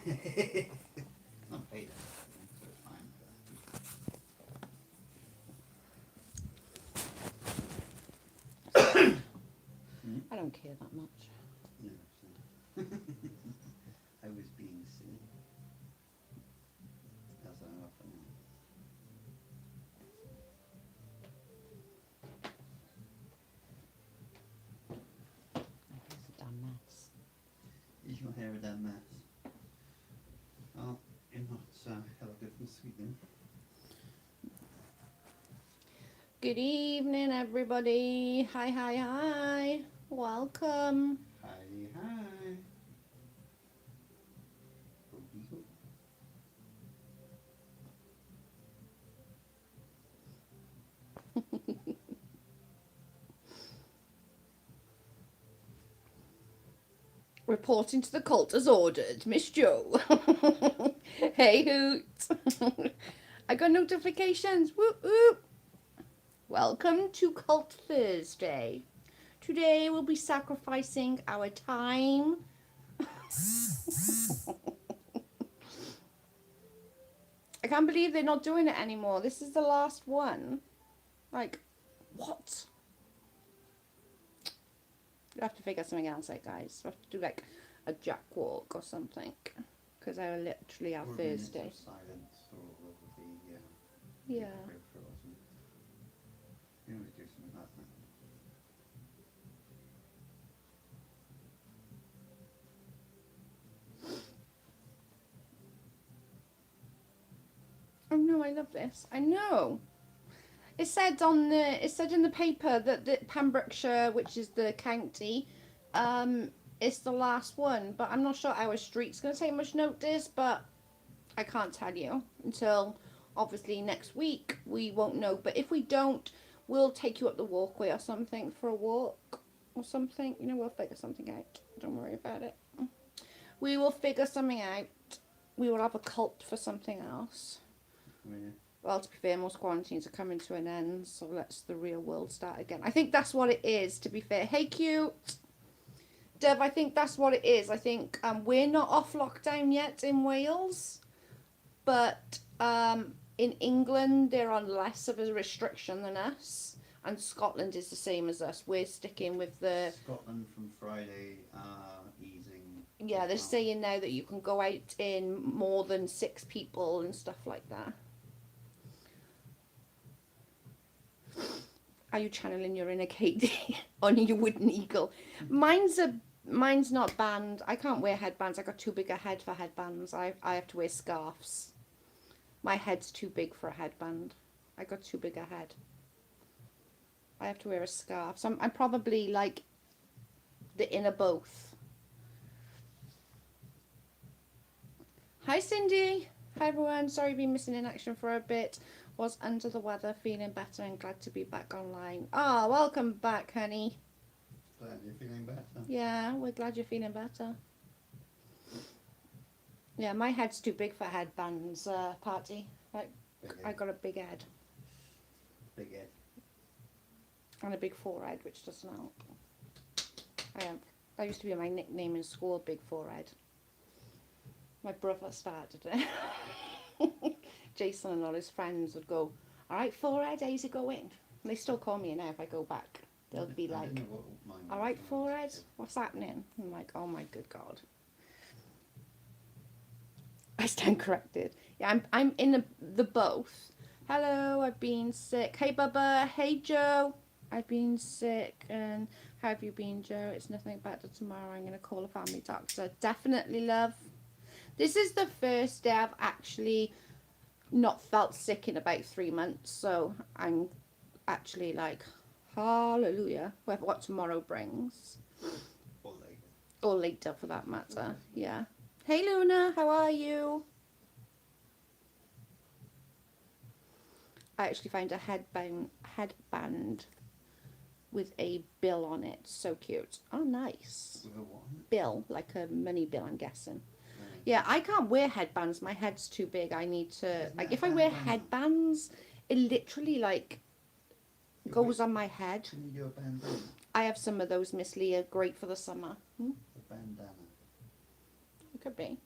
Not paid anything, so it's fine. I don't care that much. No, so. I was being silly. As I often am. Here's a damn mess. Is your hair a damn mess? Oh, you're not hella good from Sweden. Good evening, everybody. Hi, hi, hi. Welcome. Hi, hi. Howdy ho. Reporting to the cult as ordered, Miss Joe. Hey, hoot. I got notifications. Whoop, whoop. Welcome to Cult Thursday. Today we'll be sacrificing our time. I can't believe they're not doing it anymore. This is the last one. Like, what? We'll have to figure something else out, guys. We'll have to do like a jack walk or something. Because I literally have Or Thursday. minutes of silence, or what would be, Yeah. appropriate for us. We always do something like that. Oh no, I love this. I know. It said in the paper that Pembrokeshire, which is the county, is the last one. But I'm not sure our street's gonna take much notice. But I can't tell you until obviously next week. We won't know. But if we don't, we'll take you up the walkway or something for a walk or something. You know, we'll figure something out. Don't worry about it. We will figure something out. We will have a cult for something else. Yeah. Well, to be fair, most quarantines are coming to an end, so let's the real world start again. I think that's what it is, to be fair. Hey, cute. Dev, I think that's what it is. I think we're not off lockdown yet in Wales, but in England, they're on less of a restriction than us, and Scotland is the same as us. We're sticking with the... Scotland from Friday easing. Yeah, they're saying now that you can go out in more than 6 people and stuff like that. Are you channeling your inner Katie on your wooden eagle? Mine's not banned. I can't wear headbands. I got too big a head for headbands. I have to wear scarves. My head's too big for a headband. I got too big a head. I have to wear a scarf. So I'm probably like the inner both. Hi, Cindy. Hi, everyone. Sorry you've been missing in action for a bit. Was under the weather, feeling better and glad to be back online. Ah, welcome back, honey. Glad you're feeling better. Yeah, we're glad you're feeling better. Yeah, my head's too big for headbands, party. Like, I got a big head. Big head. And a big forehead, which doesn't help. That used to be my nickname in school, Big Forehead. My brother started it. Jason and all his friends would go, all right, forehead, how's it going? And they still call me now if I go back. They'll be like, all right, forehead, what's happening? I'm like, oh my good God. I stand corrected. Yeah, I'm in the both. Hello, I've been sick. Hey, Bubba. Hey, Joe. I've been sick. And how have you been, Joe? It's nothing better tomorrow. I'm going to call a family doctor. Definitely, love. This is the first day I've actually not felt sick in about 3 months, so I'm actually like, hallelujah, with what tomorrow brings. Or later for that matter, yeah. Hey Luna, how are you? I actually found a headband with a bill on it. So cute. Oh, nice. With a what? Bill, like a money bill, I'm guessing. Yeah, I can't wear headbands. My head's too big. I need to... Like, if I wear headbands, it literally, like, goes on my head. Can you do a bandana? I have some of those, Miss Leah. Great for the summer. A bandana. It could be.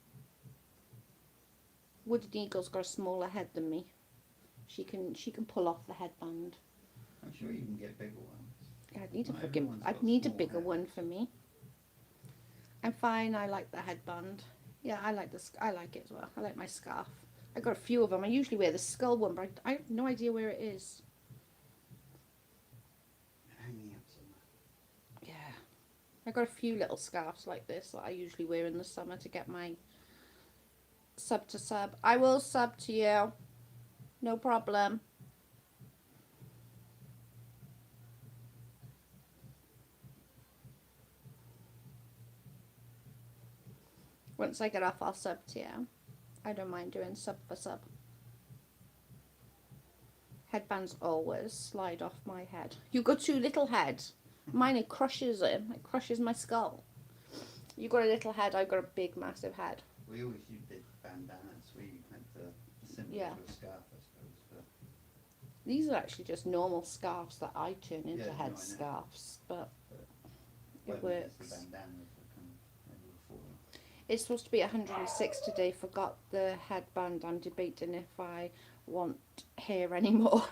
Wooden Eagle's got a smaller head than me. She can pull off the headband. I'm sure you can get bigger ones. Yeah, Not everyone's I'd got need a small bigger one heads. for me. I'm fine. I like the headband. Yeah, I like I like it as well. I like my scarf. I got a few of them. I usually wear the skull one, but I have no idea where it is. Hanging up somewhere. Yeah, I got a few little scarves like this that I usually wear in the summer to get my sub to sub. I will sub to you. No problem. Once I get off, I'll sub to you. I don't mind doing sub for sub. Headbands always slide off my head. You got too little head. Mine, it crushes it. It crushes my skull. You got a little head, I've got a big, massive head. We always used big bandanas. We had the similar Yeah. to a scarf, I suppose. But These are actually just normal scarves that I turn into Yeah, no, I head know. scarves, but it whether it's works. the bandanas that come over the fall. It's supposed to be 106 today. Forgot the headband. I'm debating if I want hair anymore.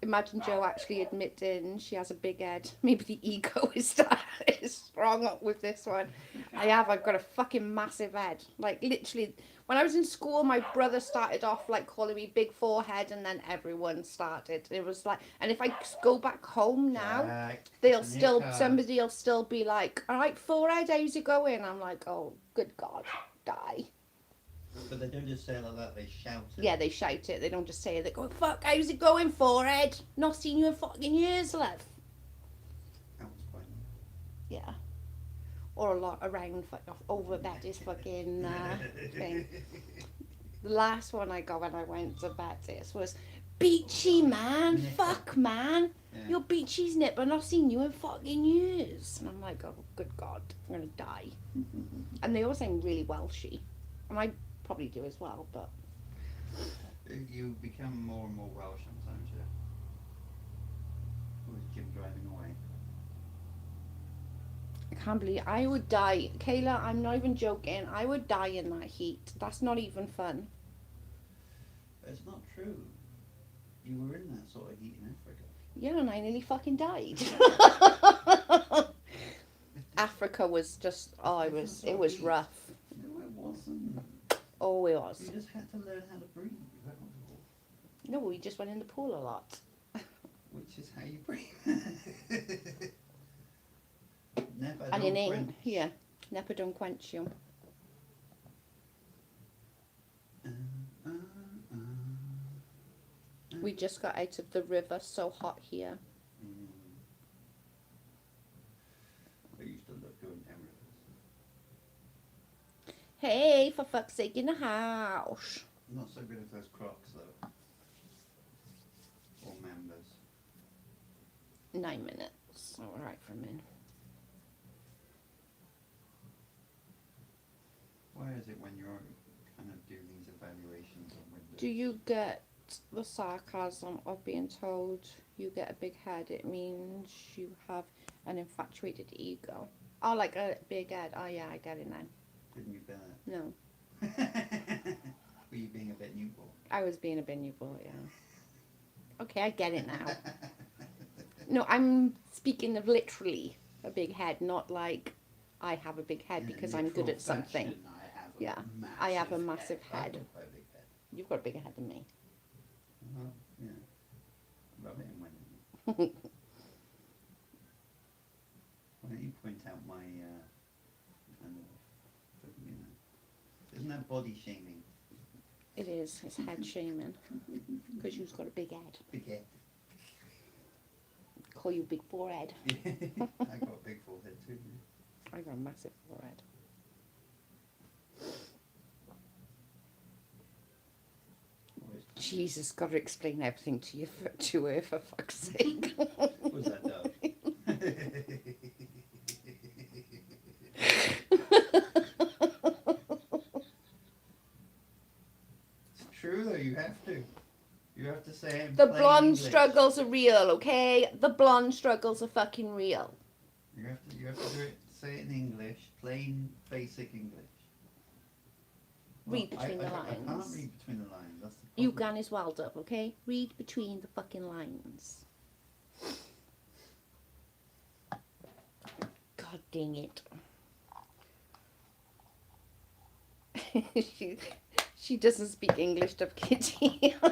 Imagine Joe actually admitting she has a big head. Maybe the ego is strong up with this one. I've got a fucking massive head. Like, literally, when I was in school, my brother started off, like, calling me big forehead, and then everyone started. It was like, and if I go back home now, somebody will still be like, all right, forehead, how's it going? I'm like, oh, good God, die. But they don't just say it like that, they shout it. Yeah, they shout it. They don't just say it. They go, fuck, how's it going, forehead? Not seen you in fucking years, love. That was quite Yeah. Or a lot around, over Betty's fucking thing. The last one I got when I went to Betty's was, beachy, man. Fuck, man. Yeah. You're beachy's nipper. Not seen you in fucking years. And I'm like, oh, good God. I'm going to die. And they all sound really Welshy. And I probably do as well, but... You become more and more Welsh sometimes, yeah. Or is Jim driving away? I can't believe I would die. Kayla, I'm not even joking. I would die in that heat. That's not even fun. It's not true. You were in that sort of heat in Africa. Yeah, and I nearly fucking died. Africa was just, it was rough. No, it wasn't. Oh, it was. You just had to learn how to breathe. That was all. No, we just went in the pool a lot. Which is how you breathe. Never And don't in quench. yeah, never don't quench you. We just got out of the river, so hot here. I used to look good in rivers. Hey, for fuck's sake, in the house. Not so good at those Crocs though. Or Mambas. 9 minutes. Alright for a minute. Why is it when you're kind of doing these evaluations on windows? Do you get the sarcasm of being told you get a big head? It means you have an infatuated ego. Oh, like a big head. Oh yeah, I get it now. Didn't you bet? No, Were you being a bit newborn? I was being a bit newborn, yeah. Okay, I get it now. No, I'm speaking of literally a big head, not like I have a big head because I'm good at something. Yeah, I have a massive head. I've got quite a big head. You've got a bigger head than me. Well, yeah. Rub it in when. Why don't you point out my kind of, you know, isn't that body shaming? It is. It's head shaming because you've got a big head. Big head. Call you big forehead. I got a big forehead too. I got a massive forehead. Jesus, got to explain everything to you to her for fuck's sake. Was that dog? It's true though. You have to. You have to say it in The plain blonde English. struggles are real, okay? The blonde struggles are fucking real. You have to do it. Say it in English, plain, basic English. Read between the I lines. can't read between the lines. That's the You problem. can as well, Dove, okay? Read between the fucking lines. God dang it. she doesn't speak English, Dove Kitty. No,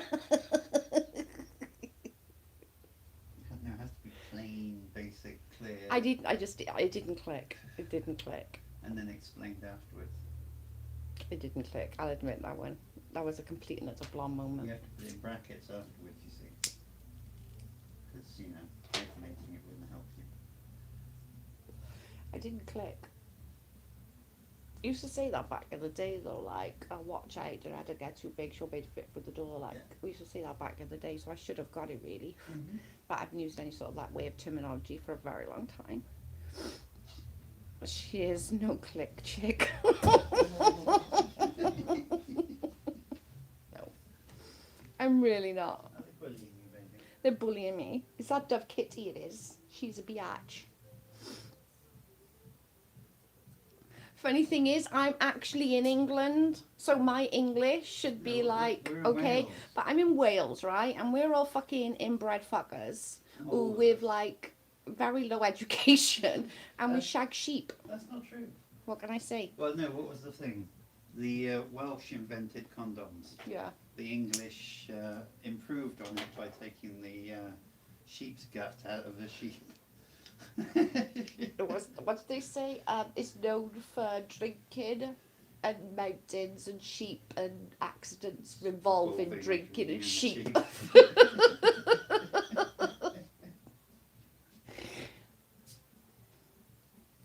it has to be plain, basic, clear. I didn't click. It didn't click. And then explained afterwards. It didn't click. I'll admit that one. That was a complete and utter blonde moment. You have to put it in brackets afterwards, you see. Because, you know, automating it wouldn't help you. I didn't click. I used to say that back in the day though, like, I'll watch out, and I don't get too big, she'll be to fit through the door, like, Yeah. we used to say that back in the day, so I should have got it really. Mm-hmm. But I haven't used any sort of that way of terminology for a very long time. She is no click chick. No. I'm really not. Are they bullying you, baby? They're bullying me. Is that Dove Kitty? It is. She's a biatch. Funny thing is, I'm actually in England, so my English should be No, like, we're in okay, Wales. but I'm in Wales, right? And we're all fucking inbred fuckers who All of with us. like very low education, and we That's- shag sheep. That's not true. What can I say? Well, no, what was the thing? The Welsh invented condoms. Yeah. The English improved on it by taking the sheep's gut out of the sheep. It was, what did they say? It's known for drinking and mountains and sheep and accidents involving Involving drinking and sheep.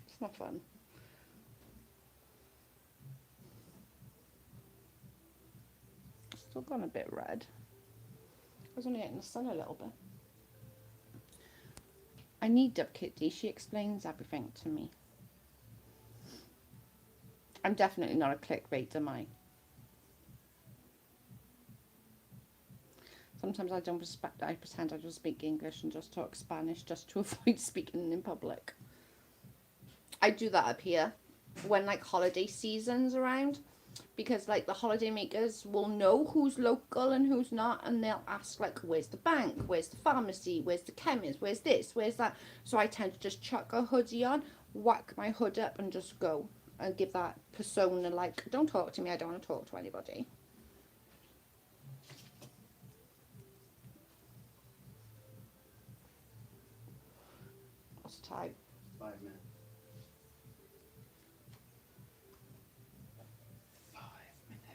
It's not fun. Still gone a bit red. I was only out in the sun a little bit. I need Dove Kitty. She explains everything to me. I'm definitely not a clickbait, am I? Sometimes I don't respect. I pretend I just speak English and just talk Spanish just to avoid speaking in public. I do that up here when like holiday season's around, because like the holiday makers will know who's local and who's not, and they'll ask like, where's the bank, where's the pharmacy, where's the chemist, where's this, where's that. So I tend to just chuck a hoodie on, whack my hood up and just go and give that persona like, don't talk to me, I don't want to talk to anybody. What's the time? 5 minutes. 5 minutes.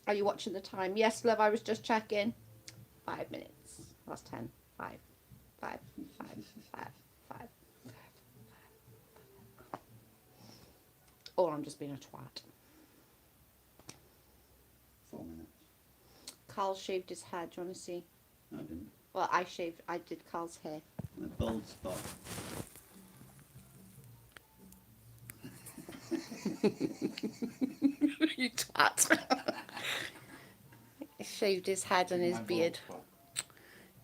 Are you watching the time? Yes, love, I was just checking. 5 minutes. That's 10. 5. 5. 5. 5. 5. Or I'm just being a twat. 4 minutes. Carl shaved his head. Do you want to see? No, I didn't. Well, I did Carl's hair. A bald spot. You twat. He shaved his head and his My bald beard. spot.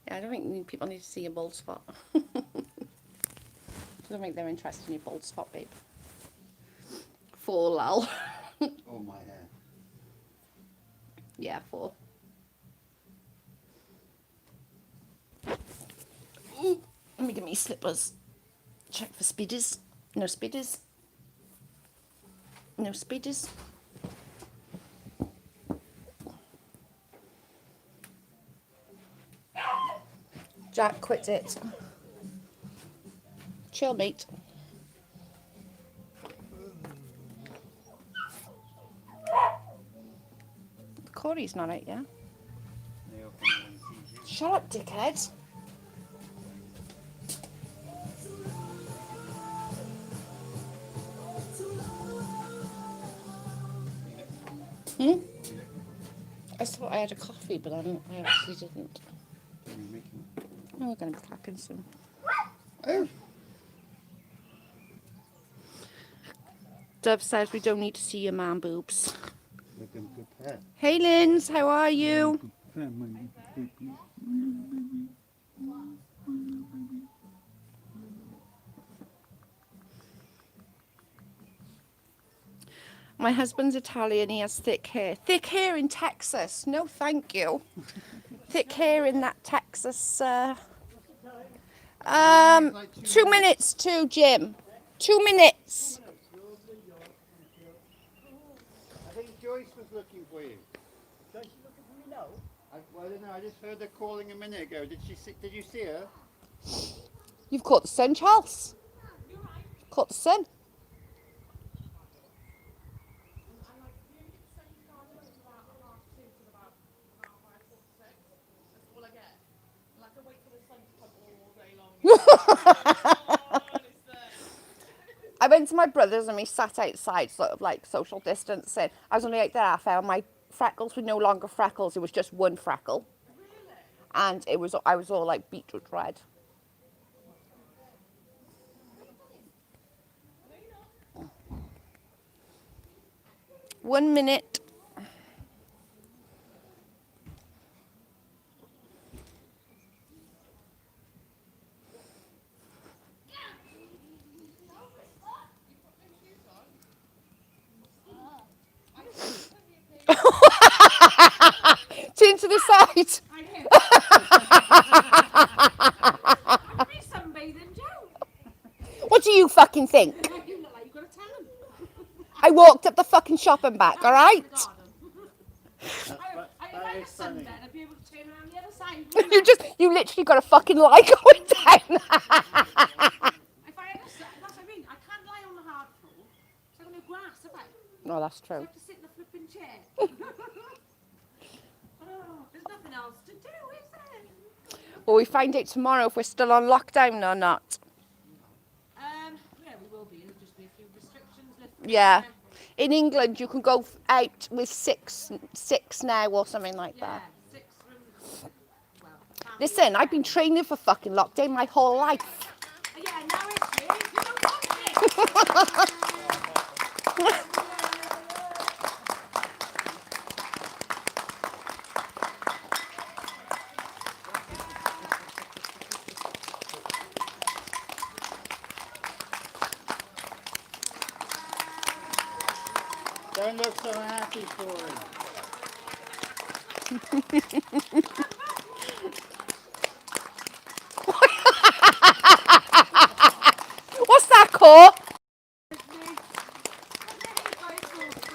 Yeah, I don't think people need to see your bald spot. Doesn't make them interested in your bald spot, babe. For lol. Oh, my hair. Yeah, 4. Ooh, let me get me slippers. Check for speeders. No speeders. No speeders. Jack quit it. Chill, mate. Corey's not out yet. They open it when he sees you. Shut up, dickhead. Hmm? I thought I had a coffee, but I actually didn't. What are you making? Oh, we're going to be clapping soon. Oh. Dove says we don't need to see your man boobs. Looking prepared. Hey, Linz, how are you? Prepared, my baby. My husband's Italian. He has thick hair. Thick hair in Texas? No, thank you. Thick hair in that Texas. 2 minutes to Jim. 2 minutes. I think Joyce was looking for you. Joyce is looking for me now? I don't know. I just heard her calling a minute ago. Did you see her? You've caught the sun, Charles. You've caught the sun. I went to my brother's and we sat outside, sort of like social distancing. I was only out there half hour. My freckles were no longer freckles. It was just one freckle. And I was all like beetroot red. One minute. Turn to the side. What do you fucking think? You look like you've got a tan. I walked up the fucking shop and back, alright? If I had a sunbed, I'd be able to turn around the other side. You literally got a fucking lie going down. If I had a sun, that's what I mean. I can't lie on the hard floor. So I've got no grass, have I? No, that's I true. have to sit in the flipping chair. Oh, there's nothing else to do, is there? Well, we find out tomorrow if we're still on lockdown or not. Yeah, we will be. There'll just be a few restrictions lifted. Yeah. In England, you can go out with six now or something like Yeah, that. 6 rooms. Well, Listen, I've been training for fucking lockdown my whole life. yeah, now it's you. You don't want it. Don't look so happy for him. What's that, Cor?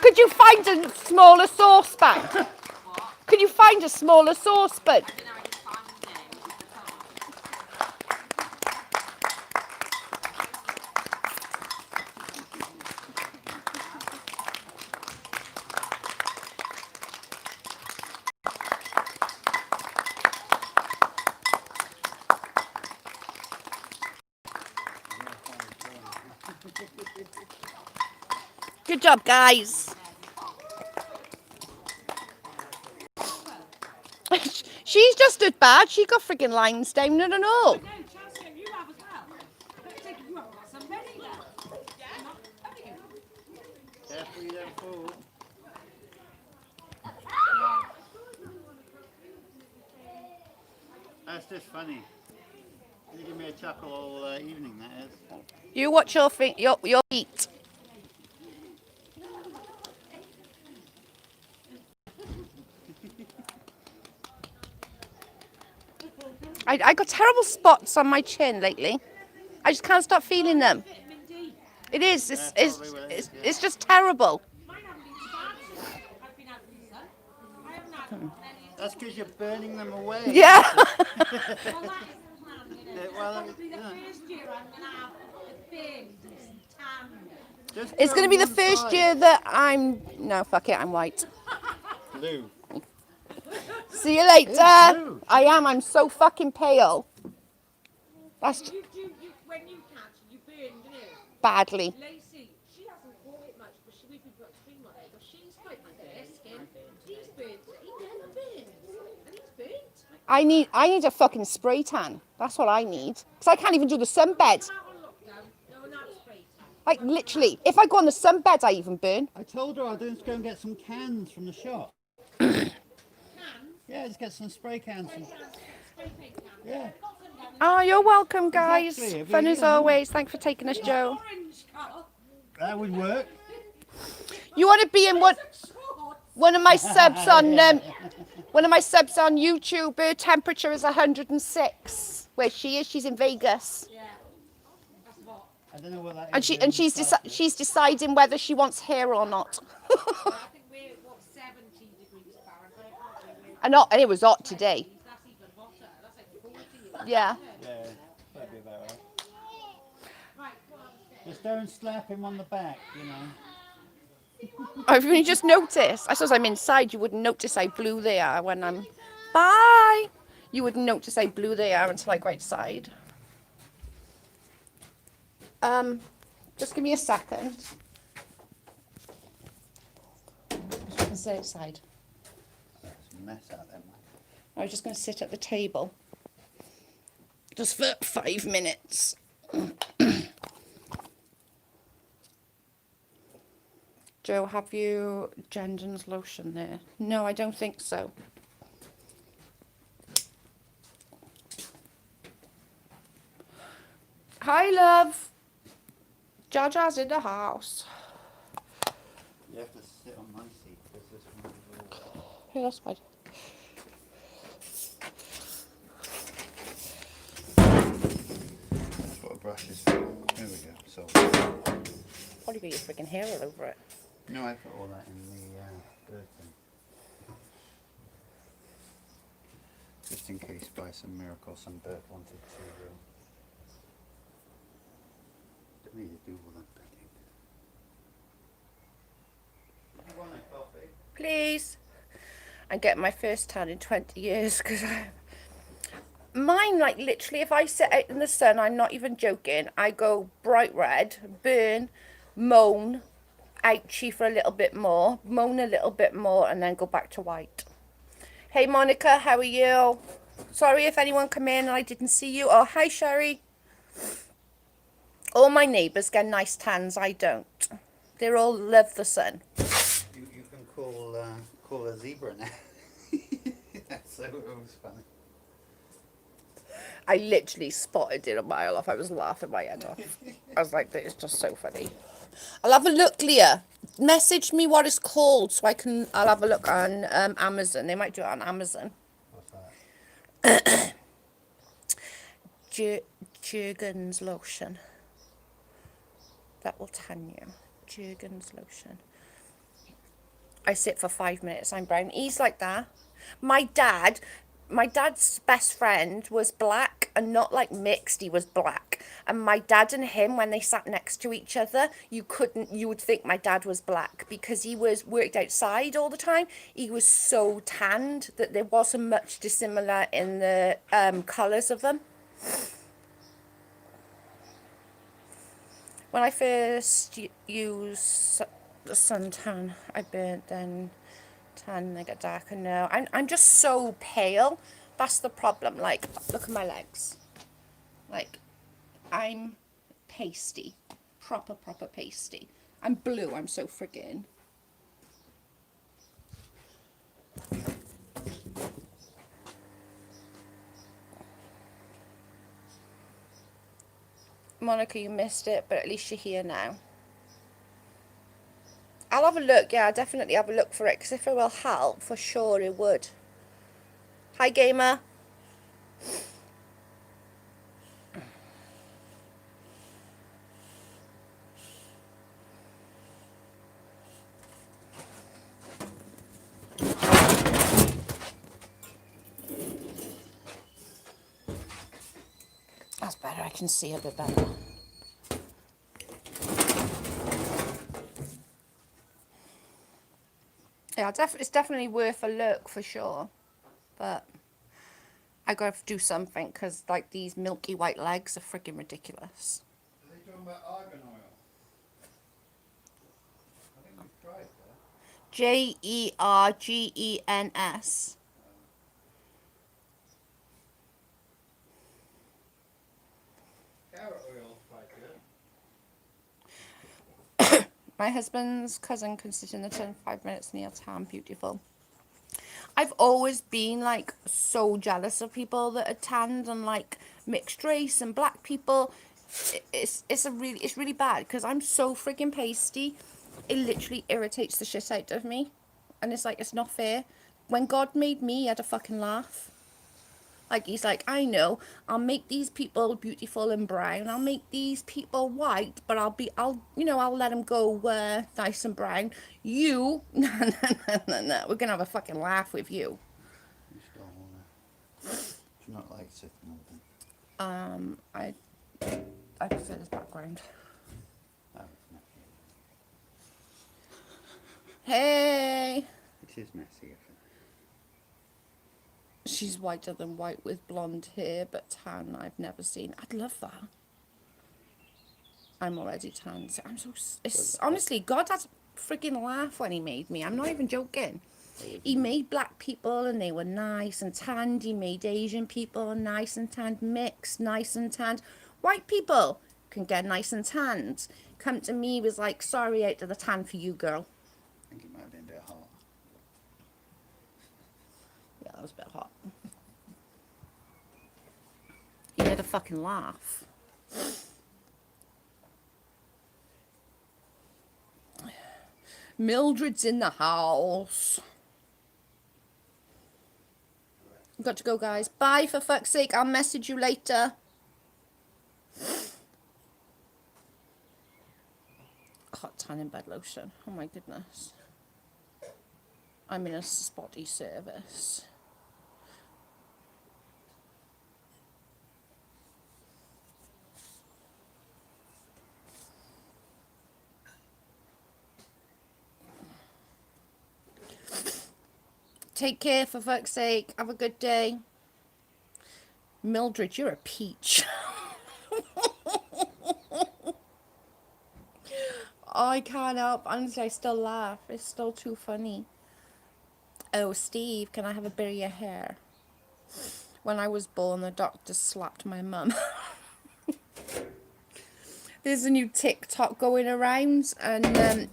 Could you find a smaller saucepan? Could you find a smaller saucepan? Good job, guys. She's just as bad. She got friggin' lines down and all. No, Chelsea, you have as well. I take it you haven't got some ready now. Yeah. Have you? Careful you don't fall. That's just funny. You give me a chuckle all evening, that is. You watch your feet. I got terrible spots on my chin lately. I just can't stop feeling them. Vitamin D. It is. Yeah, probably what it is, yeah. It's just terrible. Mine haven't been so bad. I've been out in the sun. I haven't had any. That's because you're burning them away. Yeah. Well, that is the plan, you know. Yeah, well, Probably the yeah. first year I'm going to have a big tan. Just It's go going to be the one first side. year that I'm... No, fuck it, I'm white. Blue. See you later. It's true. I am. I'm so fucking pale. That's You, when you catch it, you burn, don't you? badly. Lacey, she hasn't caught it much, but we've been put cream on it. But she's quite like her skin. He's burnt. He never burns. And he's burnt. I need a fucking spray tan. That's what I need. Because I can't even do the sunbed. Come out on lockdown. No, not straight. Like, literally. If I go on the sunbed, I even burn. I told her I was going to go and get some cans from the shop. Cans? Yeah, just get some spray cans. From... Spray paint cans. Yeah. Oh, you're welcome, guys. Exactly. Have Fun you- as always. Thanks for taking us, Joe. Orange colour. That would work. You want to be in one of my subs on YouTube? Her temperature is 106. Where she is, she's in Vegas, Yeah. That's hot. I don't know what that and is. she's deciding whether she wants hair or not. Yeah, I think we're, 70 degrees Fahrenheit, aren't we? And it was hot today. That's even hotter. That's like 40. Yeah. Yeah, that'd be about right. Right, come on. Just don't slap him on the back, you know. I've only just noticed. I suppose I'm inside. You wouldn't notice how blue they are when I'm. Bye. You wouldn't notice how blue they are until I go outside. Just give me a second. Just gonna sit outside. That's a mess out there, man. I was just going to sit at the table. Just for 5 minutes. Joe, have you Jendon's lotion there? No, I don't think so. Hi, love. Jaja's in the house. You have to sit on my seat because this one is all... Hey, that's fine. That's what a brush is for. There we go. So. Probably got your freaking hair all over it. No, I put all that in the bird thing. Just in case by some miracle some bird wanted to... don't need to do all that begging. You want a coffee? Please. I'm getting my first tan in 20 years because mine, like, literally, if I sit out in the sun, I'm not even joking, I go bright red, burn, moan, ouchie for a little bit more, moan a little bit more, and then go back to white. Hey, Monica, how are you? Sorry if anyone come in and I didn't see you. Oh, hi, Sherry. All my neighbours get nice tans, I don't. They all love the sun. You can call a zebra now. That's so it was funny. I literally spotted it a mile off. I was laughing my head off. I was like, it's just so funny. I'll have a look, Leah. Message me what it's called so I'll have a look on Amazon. They might do it on Amazon. What's that? Jergens lotion. That will tan you. Jergens lotion. I sit for 5 minutes. I'm brown. He's like that. My dad's best friend was black and not like mixed. He was black. And my dad and him, when they sat next to each other, you would think my dad was black because he was worked outside all the time. He was so tanned that there wasn't much dissimilar in the colours of them. When I first used the suntan, I burnt, then tan, I got darker. No, I'm just so pale. That's the problem. Like, look at my legs. Like, I'm pasty. Proper pasty. I'm blue. I'm so friggin'. Monica, you missed it, but at least you're here now. I'll have a look. Yeah, I'll definitely have a look for it, because if it will help, for sure it would. Hi, gamer. That's better. I can see a bit better. Yeah, it's definitely worth a look for sure. But I gotta do something because, like, these milky white legs are freaking ridiculous. Are they talking about argan oil? I think we've tried that. Jergens. Carrot oil, quite good. My husband's cousin can sit in the tin 5 minutes and he'll tan beautiful. I've always been, like, so jealous of people that are tanned and, like, mixed race and black people. It's really bad because I'm so freaking pasty. it literally irritates the shit out of me. And it's like, it's not fair. When God made me, he had a fucking laugh. Like, he's like, I know, I'll make these people beautiful and brown. I'll make these people white, but I'll let them go nice and brown. You, no, we're going to have a fucking laugh with you. You stole one. It's not like Sith Morgan. I prefer this background. Oh, it's messy. Hey! It is messy, I think. She's whiter than white with blonde hair, but tan I've never seen. I'd love that. I'm already tan. So honestly, God had a freaking laugh when he made me. I'm not even joking. He made black people and they were nice and tanned. He made Asian people nice and tanned, mixed, nice and tanned. White people can get nice and tanned. Come to me, was like, sorry, out of the tan for you, girl. I think it might have been a bit hot. Yeah, that was a bit hot. He made a fucking laugh. Mildred's in the house. Got to go, guys. Bye, for fuck's sake. I'll message you later. Hot tan in bed lotion. Oh my goodness. I'm in a spotty service. Take care, for fuck's sake. Have a good day. Mildred, you're a peach. I can't help. Honestly, I still laugh. It's still too funny. Oh, Steve, can I have a bit of your hair? When I was born, the doctor slapped my mum. There's a new TikTok going around, and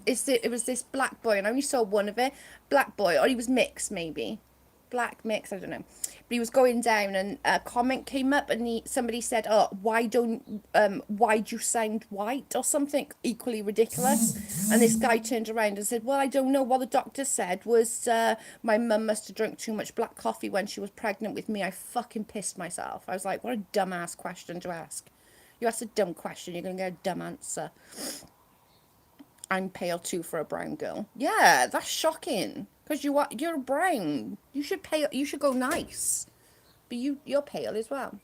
it was this black boy, and I only saw one of it. Black boy, or he was mixed, maybe. Black mix, I don't know. But he was going down, and a comment came up, and somebody said, "Oh, why'd you sound white?" or something equally ridiculous. And this guy turned around and said, "Well, I don't know. What the doctor said was my mum must have drunk too much black coffee when she was pregnant with me." I fucking pissed myself. I was like, what a dumbass question to ask. You ask a dumb question, you're going to get a dumb answer. I'm pale too for a brown girl. Yeah, that's shocking. Because you're brown. You should go nice. But you're pale as well.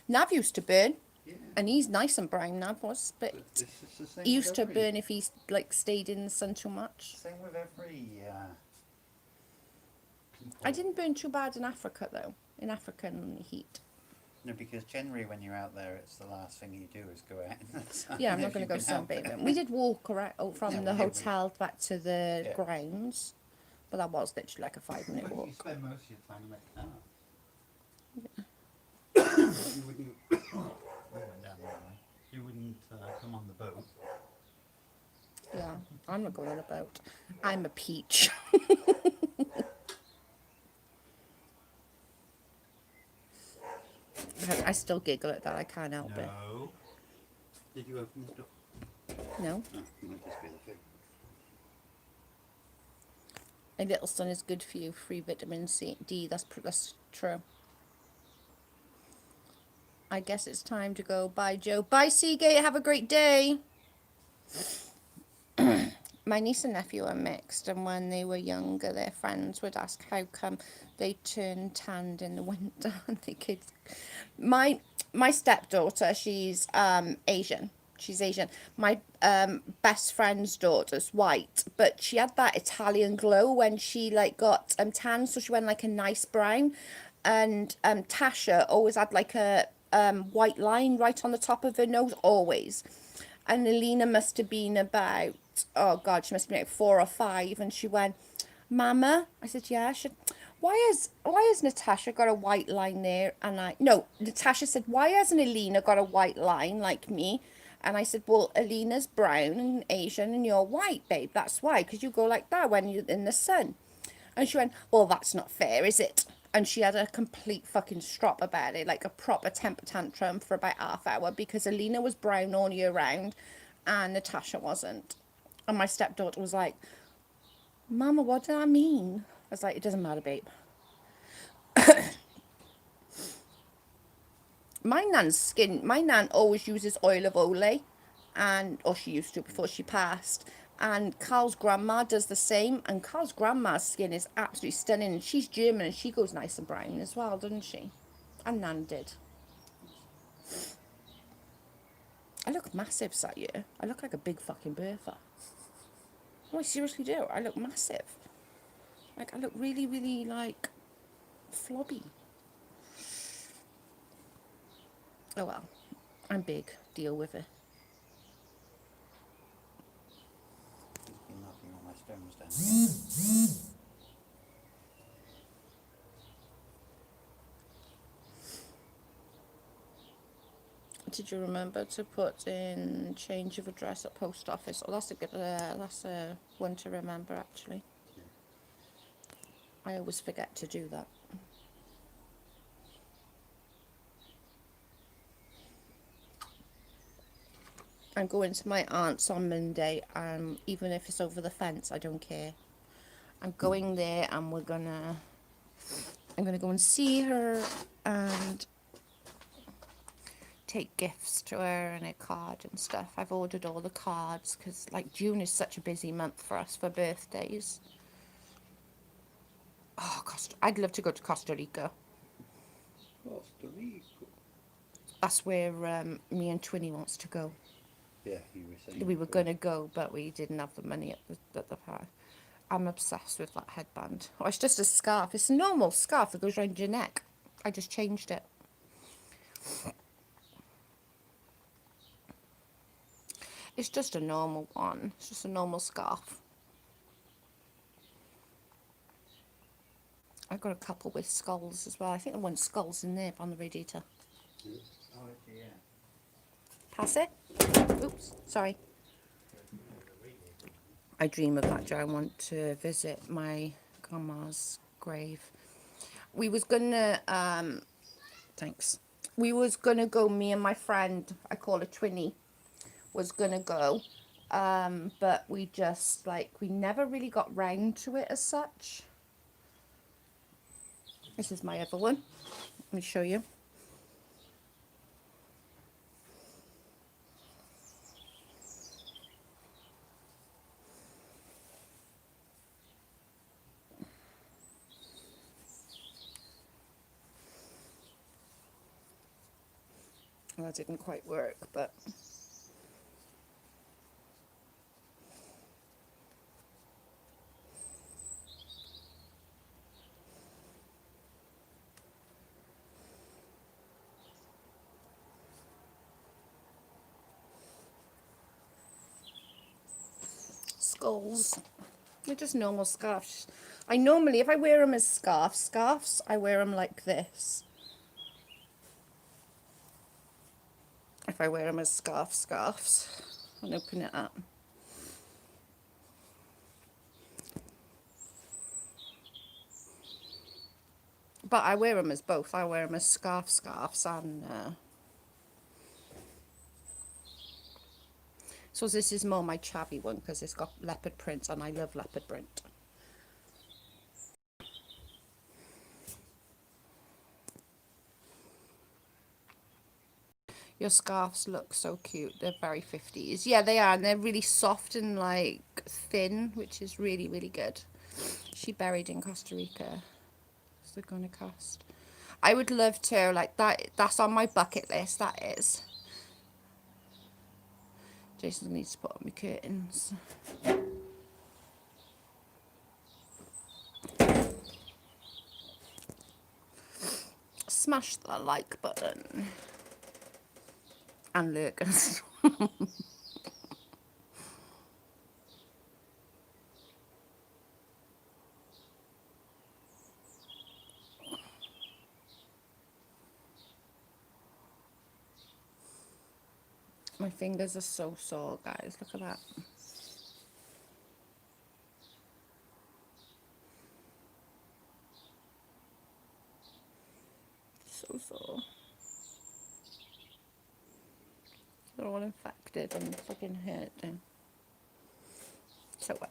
Nav used to burn. Yeah. And he's nice and brown, Nav was. But he used to burn if he stayed in the sun too much. Same with every I didn't burn too bad in Africa, though. In African heat. No, because generally when you're out there, it's the last thing you do is go out in the sun. Yeah, I'm not going to go sunbathing. We did walk from the hotel back to the grounds, but that was literally like a 5-minute walk. You spend most of your time in the car. Yeah. You wouldn't. We went down that way. You wouldn't come on the boat. Yeah, I'm not going on a boat. I'm a peach. I still giggle at that. I can't help it. No. Did you open the door? No. Oh, it might just be the food. A little sun is good for you. Free vitamin D. That's true. I guess it's time to go. Bye, Joe. Bye, Seagate. Have a great day. My niece and nephew are mixed, and when they were younger, their friends would ask how come they turned tanned in the winter. And the kids, my stepdaughter, she's Asian. She's Asian. My best friend's daughter's white, but she had that Italian glow when she got tan, so she went like a nice brown. And Tasha always had like a white line right on the top of her nose, always. And Alina must have been about, oh God, she must have been like 4 or 5. And she went, "Mama," I said, "Yeah." She said, why has Natasha got a white line there? And Natasha said, "Why hasn't Alina got a white line like me?" And I said, "Well, Alina's brown and Asian and you're white, babe. That's why, because you go like that when you're in the sun." And she went, "Well, that's not fair, is it?" And she had a complete fucking strop about it, like a proper temper tantrum for about half hour because Alina was brown all year round and Natasha wasn't. And my stepdaughter was like, Mama, what did I mean? I was like, it doesn't matter, babe. My nan always uses oil of Olay, or she used to before she passed. And Carl's grandma does the same, and Carl's grandma's skin is absolutely stunning. And she's German, and she goes nice and brown as well, doesn't she? And Nan did. I look massive that year. I look like a big fucking Bertha. Oh, I seriously do. I look massive. Like, I look really, really, like, flobby. Oh well, I'm big. Deal with it. You're knocking all my stones down. Did you remember to put in change of address at post office? Oh, that's a good. That's a one to remember actually. I always forget to do that. I'm going to my aunt's on Monday, even if it's over the fence, I don't care. I'm going there, and I'm gonna go and see her and take gifts to her and a card and stuff. I've ordered all the cards because, like, June is such a busy month for us for birthdays. Oh, I'd love to go to Costa Rica. Costa Rica. That's where me and Twinny wants to go. Yeah, you were saying. We were going to go, but we didn't have the money at the park. I'm obsessed with that headband. Oh, it's just a scarf. It's a normal scarf that goes around your neck. I just changed it. It's just a normal one. It's just a normal scarf. I've got a couple with skulls as well. I think the one skull's in there on the radiator. Oh, yeah. Pass it. Oops, sorry. I dream of that, Joe. I want to visit my grandma's grave. We was gonna, thanks. We was gonna go, me and my friend, I call her Twinny, was gonna go. But we just, like, we never really got round to it as such. This is my other one. Let me show you. Well, that didn't quite work, but skulls. They're just normal scarves. I normally, if I wear them as scarves, I wear them like this. If I wear them as scarves, and open it up. But I wear them as both. I wear them as scarves, and so this is more my chavvy one because it's got leopard print, and I love leopard print. Your scarves look so cute. They're very 50s. Yeah, they are. And they're really soft and, like, thin, which is really, really good. She buried in Costa Rica. What's it going to cost? I would love to, like, that's on my bucket list. That is. Jason needs to put up my curtains. Smash the like button. And Lucas. My fingers are so sore, guys. Look at that. So sore. They're all infected and fucking hurting. So wet.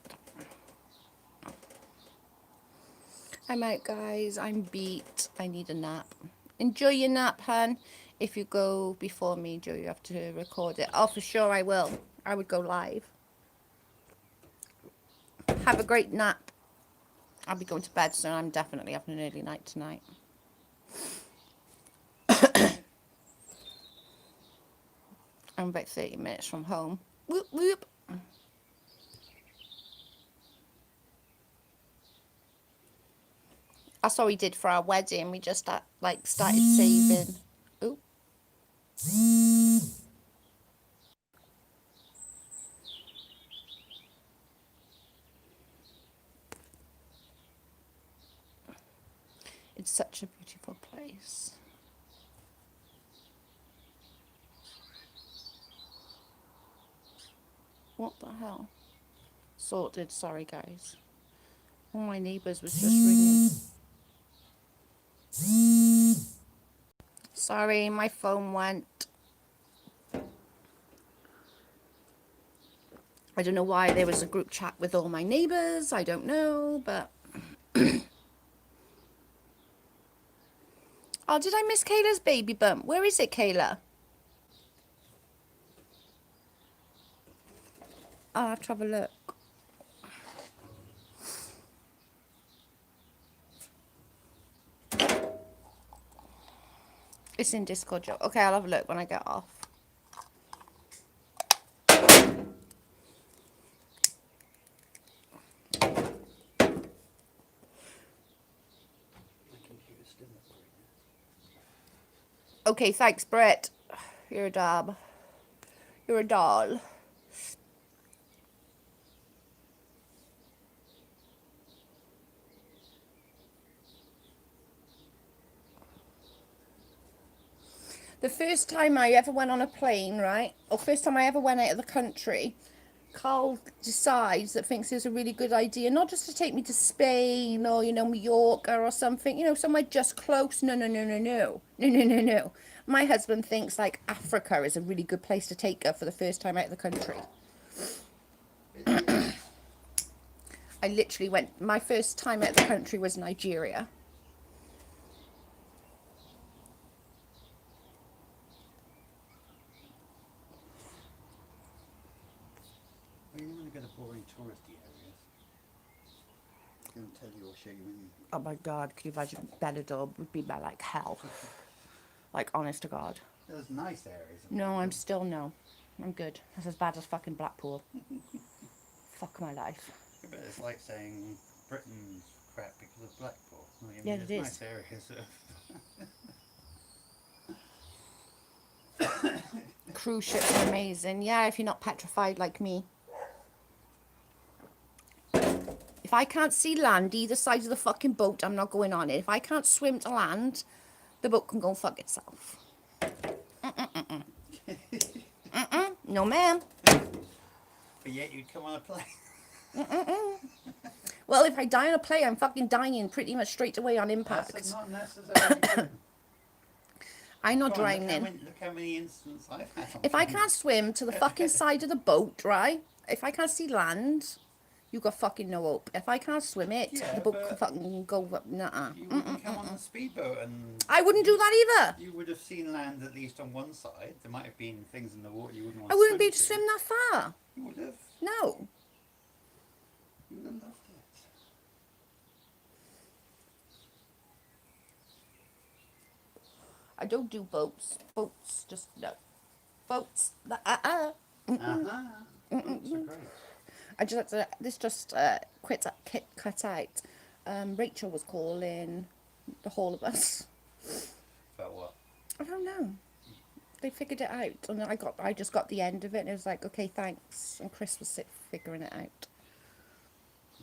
I'm out, guys. I'm beat. I need a nap. Enjoy your nap, hun. If you go before me, Joe, you have to record it. Oh, for sure I will. I would go live. Have a great nap. I'll be going to bed soon. I'm definitely having an early night tonight. I'm about 30 minutes from home. Whoop, whoop. That's all we did for our wedding. We just like started saving. Ooh. It's such a beautiful place. What the hell? Sorted. Sorry, guys. One of my neighbours was just ringing. Sorry, my phone went. I don't know why there was a group chat with all my neighbours. I don't know, but... Oh, did I miss Kayla's baby bump? Where is it, Kayla? I'll have to have a look. It's in Discord, Joe. Okay, I'll have a look when I get off. Okay, thanks, Brett. You're a doll. You're a doll. The first time I ever went on a plane, right? Or first time I ever went out of the country, Carl decides that thinks it's a really good idea, not just to take me to Spain or, you know, Mallorca or something, you know, somewhere just close. No, no, no, no, no. No, no, no, no. My husband thinks, like, Africa is a really good place to take her for the first time out of the country. I literally went, my first time out of the country was Nigeria. Well, you don't want to go to boring touristy areas. It's going to tell you or show you in. Oh my God, can you imagine Benidorm would be like hell. Like, honest to God. There's nice areas. No, I'm still no. I'm good. That's as bad as fucking Blackpool. Fuck my life. Yeah, but it's like saying Britain's crap because of Blackpool. I mean, Yeah, it there's is. nice areas of... Cruise ships are amazing. Yeah, if you're not petrified like me. If I can't see land either side of the fucking boat, I'm not going on it. If I can't swim to land, the boat can go and fuck itself. No, ma'am. But yet you'd come on a plane. Well, if I die on a plane, I'm fucking dying pretty much straight away on impact. That's not necessarily true. I'm not Go on, drowning. Look how many incidents I've had. If I can't swim to the fucking side of the boat, right? If I can't see land, you got fucking no hope. If I can't swim it, Yeah, the boat but can fucking go up. Nuh-uh. You wouldn't come on the speedboat and... I wouldn't do that either. You would have seen land at least on one side. There might have been things in the water you wouldn't want I to wouldn't be swim able to swim that far. You would have. No. You would have loved it. I don't do boats. Boats, just no. Boats. Boats are great. I just this just cut out. Rachel was calling the whole of us. About what? I don't know. They figured it out, and I just got the end of it, and it was like, okay, thanks. And Chris was figuring it out.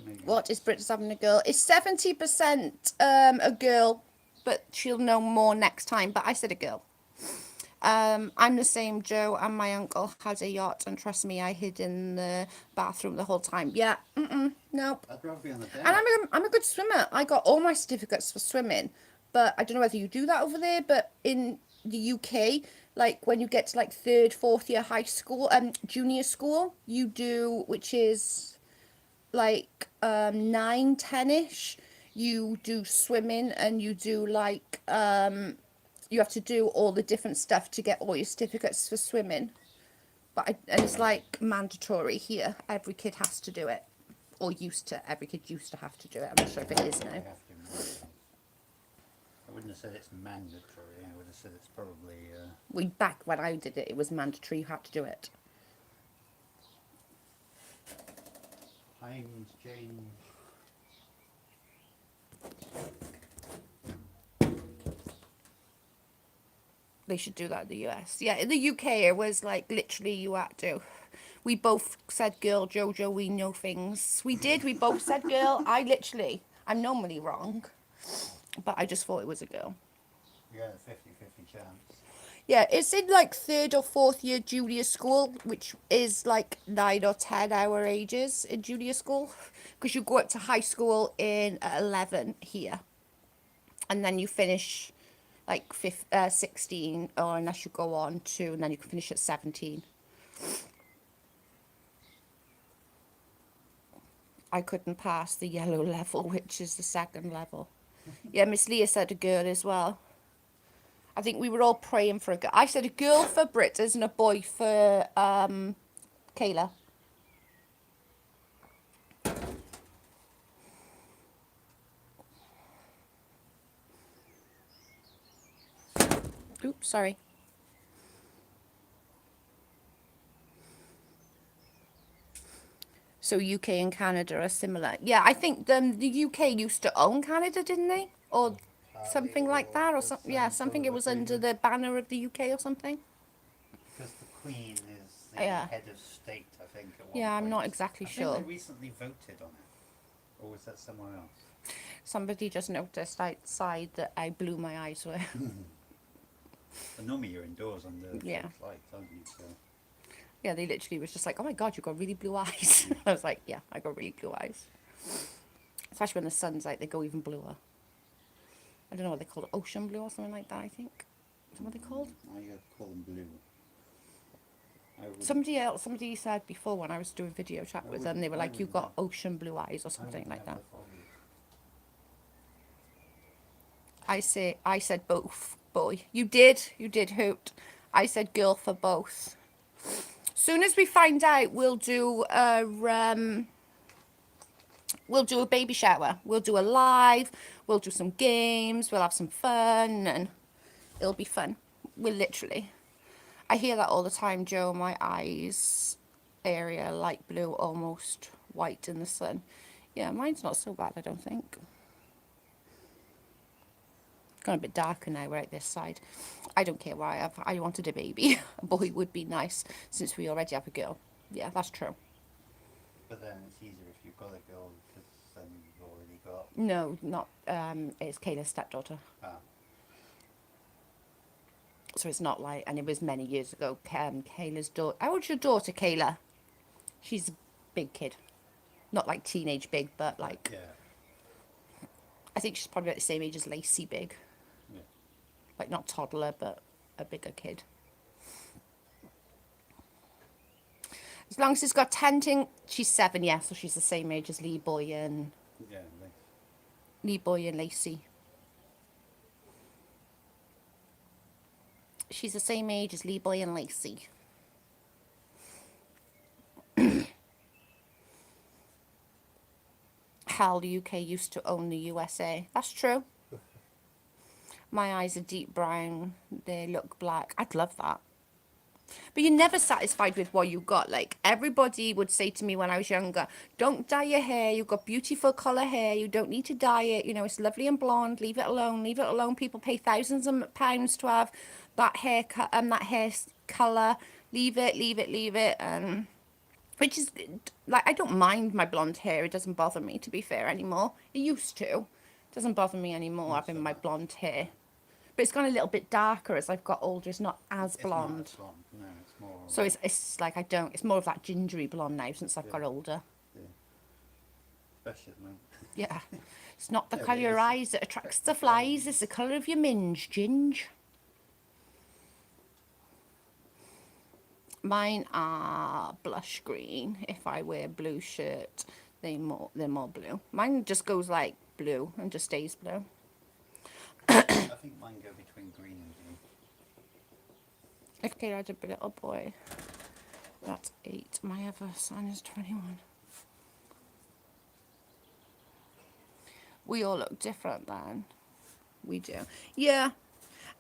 Maybe. What is Britain's having a girl? It's 70% a girl, but she'll know more next time. But I said a girl. I'm the same, Joe, and my uncle has a yacht, and trust me, I hid in the bathroom the whole time. Yeah, nope. I'd rather be on the deck. And I'm a good swimmer. I got all my certificates for swimming, but I don't know whether you do that over there, but in the UK, like when you get to like 3rd, 4th year high school, junior school, you do, which is like 9, 10-ish, you do swimming, and you do like you have to do all the different stuff to get all your certificates for swimming. But and it's like mandatory here. Every kid has to do it, or used to. Every kid used to have to do it. I'm not sure if it is now. I wouldn't have said it's mandatory. I would have said it's probably. Back when I did it, it was mandatory. You had to do it. Times change. They should do that in the US. Yeah, in the UK, it was like literally you had to. We both said girl, Jojo, we know things. We did, we both said girl. I'm normally wrong, but I just thought it was a girl. You got a 50-50 chance. Yeah, it's in like 3rd or 4th year junior school, which is like 9 or 10 hour ages in junior school. Because you go up to high school in 11 here. And then you finish like 16, or unless you go on to, and then you can finish at 17. I couldn't pass the yellow level, which is the 2nd level. Yeah, Miss Leah said a girl as well. I think we were all praying for a girl. I said a girl for Brit and a boy for Kayla. Oops, sorry. So UK and Canada are similar. Yeah, I think the UK used to own Canada, didn't they? Or something like that, or something. Yeah, something. It was under the banner of the UK or something. Because the Queen is the Yeah. head of state, I think. At one Yeah, I'm point. not exactly I sure. think they recently voted on it, or was that someone else? Somebody just noticed outside that I blew my eyes away. But normally you're indoors under Yeah. fixed lights, aren't you? So. Yeah, they literally was just like, oh my God, you've got really blue eyes. I was like, yeah, I got really blue eyes. Especially when the sun's out, they go even bluer. I don't know what they call it, ocean blue or something like that, I think. Is that what they're called? I call them blue. Somebody said before when I was doing video chat with them, they were like, you've got ocean blue eyes or something like that. I said both, boy. You did Hoot. I said girl for both. Soon as we find out, we'll do a baby shower. We'll do a live. We'll do some games. We'll have some fun, and it'll be fun. We'll literally. I hear that all the time, Joe. My eyes area light blue, almost white in the sun. Yeah, mine's not so bad, I don't think. Gone a bit darker now. We're at this side. I don't care why I wanted a baby. A boy would be nice since we already have a girl. Yeah, that's true. But then it's easier if you've got a girl because then you've already got. No, not. It's Kayla's stepdaughter. Ah. So it's not like, and it was many years ago. Kayla's daughter. How old's your daughter, Kayla? She's a big kid, not like teenage big, but like. Yeah. I think she's probably about the same age as Lacey big. Yeah. Like not toddler, but a bigger kid. As long as it's got tenting, she's 7, yeah, so she's the same age as Lee Boy and Lacey. She's the same age as Lee Boy and Lacey. Hell, the UK used to own the USA. That's true. My eyes are deep brown. They look black. I'd love that. But you're never satisfied with what you got. Like, everybody would say to me when I was younger, don't dye your hair. You've got beautiful colour hair. You don't need to dye it. You know, it's lovely and blonde. Leave it alone. Leave it alone. People pay thousands of pounds to have that hair colour. Leave it. Which is, like, I don't mind my blonde hair. It doesn't bother me, to be fair, anymore. It used to. It doesn't bother me anymore having my blonde hair. But it's gone a little bit darker as I've got older. It's not as blonde. It's not as blonde. No, it's more. So it's like it's more of that gingery blonde now since I've got older. Yeah. Especially at the moment. Yeah. It's not the Yeah, colour of but your it's- eyes that attracts the flies, it's the colour of your minge, Ginge. Mine are blush green. If I wear blue shirt, they're more blue. Mine just goes like blue and just stays blue. I think mine go between green and blue. If Kate had a little boy, that's 8. My other son is 21. We all look different then. We do. Yeah.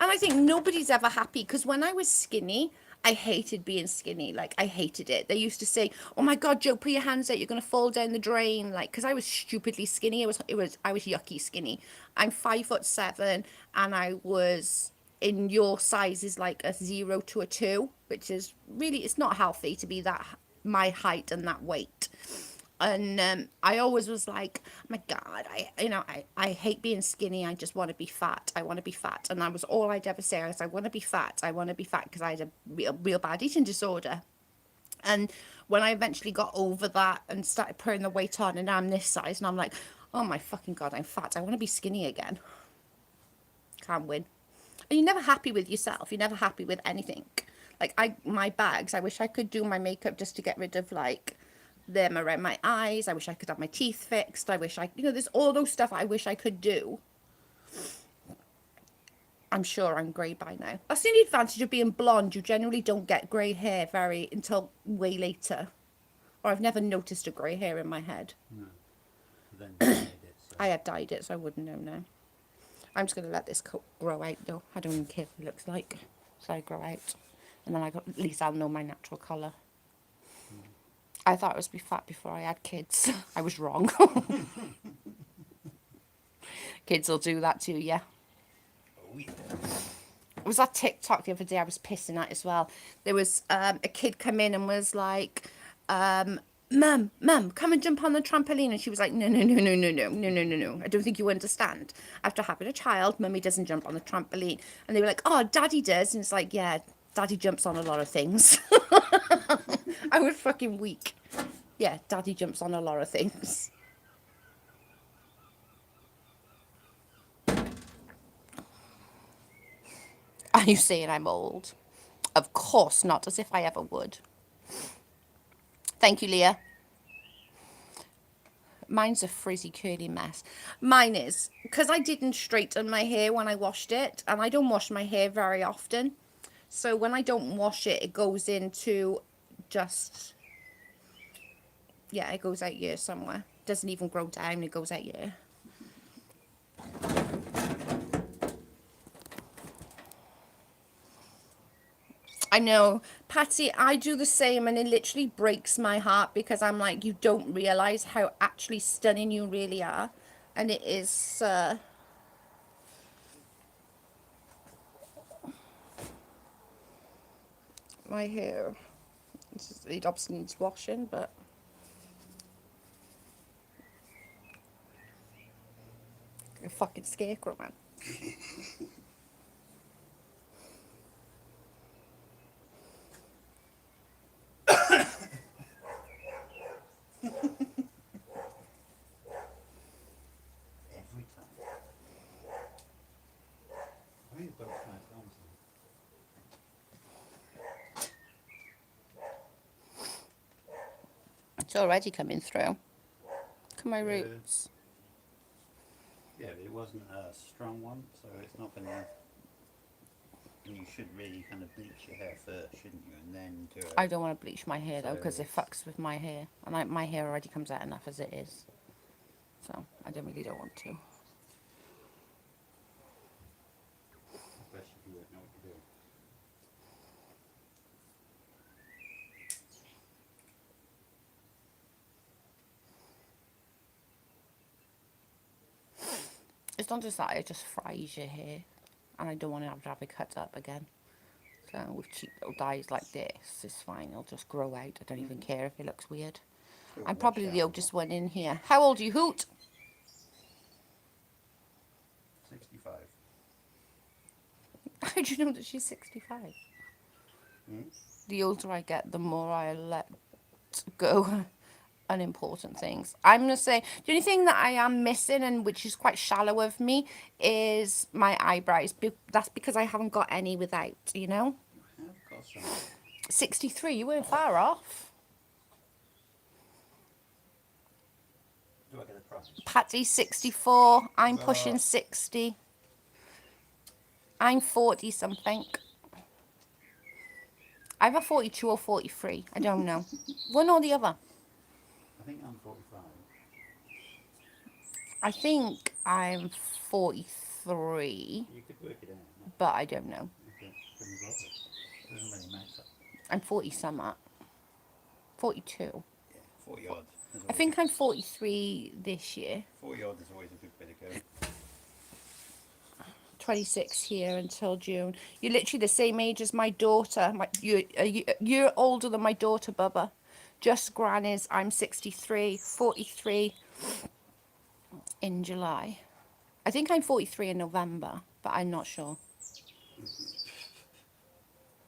And I think nobody's ever happy because when I was skinny, I hated being skinny. Like, I hated it. They used to say, "Oh my God, Joe, put your hands out. You're going to fall down the drain." Like, because I was stupidly skinny. I was yucky skinny. I'm 5'7", and I was in your size is like a 0 to a 2, which is really, it's not healthy to be that, my height and that weight. And I always was like, oh my God, I hate being skinny. I just want to be fat. I want to be fat. And that was all I'd ever say. I want to be fat. I want to be fat because I had a real bad eating disorder. And when I eventually got over that and started putting the weight on, and I'm this size, and I'm like, oh my fucking God, I'm fat. I want to be skinny again. Can't win. And you're never happy with yourself. You're never happy with anything. Like, my bags, I wish I could do my makeup just to get rid of, like, them around my eyes. I wish I could have my teeth fixed. I wish there's all those stuff I wish I could do. I'm sure I'm grey by now. That's the only advantage of being blonde. You generally don't get grey hair until way later. Or I've never noticed a grey hair in my head. No. Then you made it, so. I had dyed it, so I wouldn't know now. I'm just going to let this coat grow out, though. I don't even care what it looks like. So I grow out. And then at least I'll know my natural colour. I thought I was be fat before I had kids. I was wrong. Kids will do that to you. Oh, yeah. It was that TikTok the other day I was pissing at as well. There was a kid come in and was like, Mum, come and jump on the trampoline. And she was like, no. I don't think you understand. After having a child, Mummy doesn't jump on the trampoline. And they were like, oh, Daddy does. And it's like, yeah, Daddy jumps on a lot of things. I was fucking weak. Yeah, Daddy jumps on a lot of things. Are you saying I'm old? Of course not, as if I ever would. Thank you, Leah. Mine's a frizzy, curly mess. Mine is, because I didn't straighten my hair when I washed it, and I don't wash my hair very often. So when I don't wash it, it goes into just, yeah, it goes out here somewhere. Doesn't even grow down, it goes out here. I know, Patsy, I do the same, and it literally breaks my heart because I'm like, you don't realise how actually stunning you really are. And it is, my hair, it obviously needs washing, but a fucking scarecrow, man. Every time. I think it's got a nice arms. It's already coming through. Look at my Yeah. roots. Yeah, but it wasn't a strong one, so it's not going to... You should really kind of bleach your hair first, shouldn't you? And then do it. I don't want to bleach my hair, though, So because it it's- fucks with my hair. And my hair already comes out enough as it is. So, I don't want to. Especially if you don't know what you're doing. It's not just that, it just fries your hair. And I don't want to have it cut up again. So with cheap little dyes like this, it's fine. It'll just grow out. I don't even care if it looks weird. Sure, I'm wash probably out the a oldest lot. one in here. How old are you, Hoot? 65. How do you know that she's 65? Hmm? The older I get, the more I let go unimportant things. I'm going to say the only thing that I am missing, and which is quite shallow of me, is my eyebrows. That's because I haven't got any without, you know. You have got some. 63, you weren't far off. Do I get a prize? Patty's 64. I'm Oh. pushing 60. I'm 40 something. Either 42 or 43. I don't know. One or the other. I think I'm 45. I think I'm 43, You could work it out. No? but I don't know. Okay, couldn't got it. Doesn't really matter. I'm 40 some. 42. Yeah, 40 odd. I think I'm 43 this year. 40 odd is always a good bit of go. 26 here until June. You're literally the same age as my daughter. You're older than my daughter, Bubba. Just grannies. I'm 63, 43 in July. I think I'm 43 in November, but I'm not sure.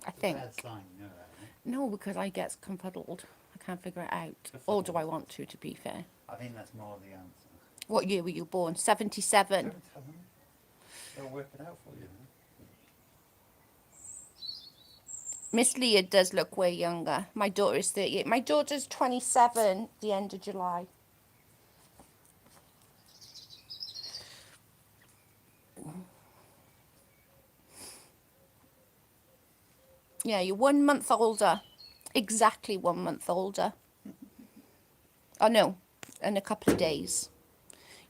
I think. Bad sign, you know that, right? No, because I get confuddled. I can't figure it out. Or do I want to be fair? I think that's more the answer. What year were you born? 77. Don't tell them. They'll work it out for you. Huh? Miss Leah does look way younger. My daughter is 38. My daughter's 27 the end of July. Yeah, you're 1 month older. Exactly 1 month older. Oh, no. In a couple of days.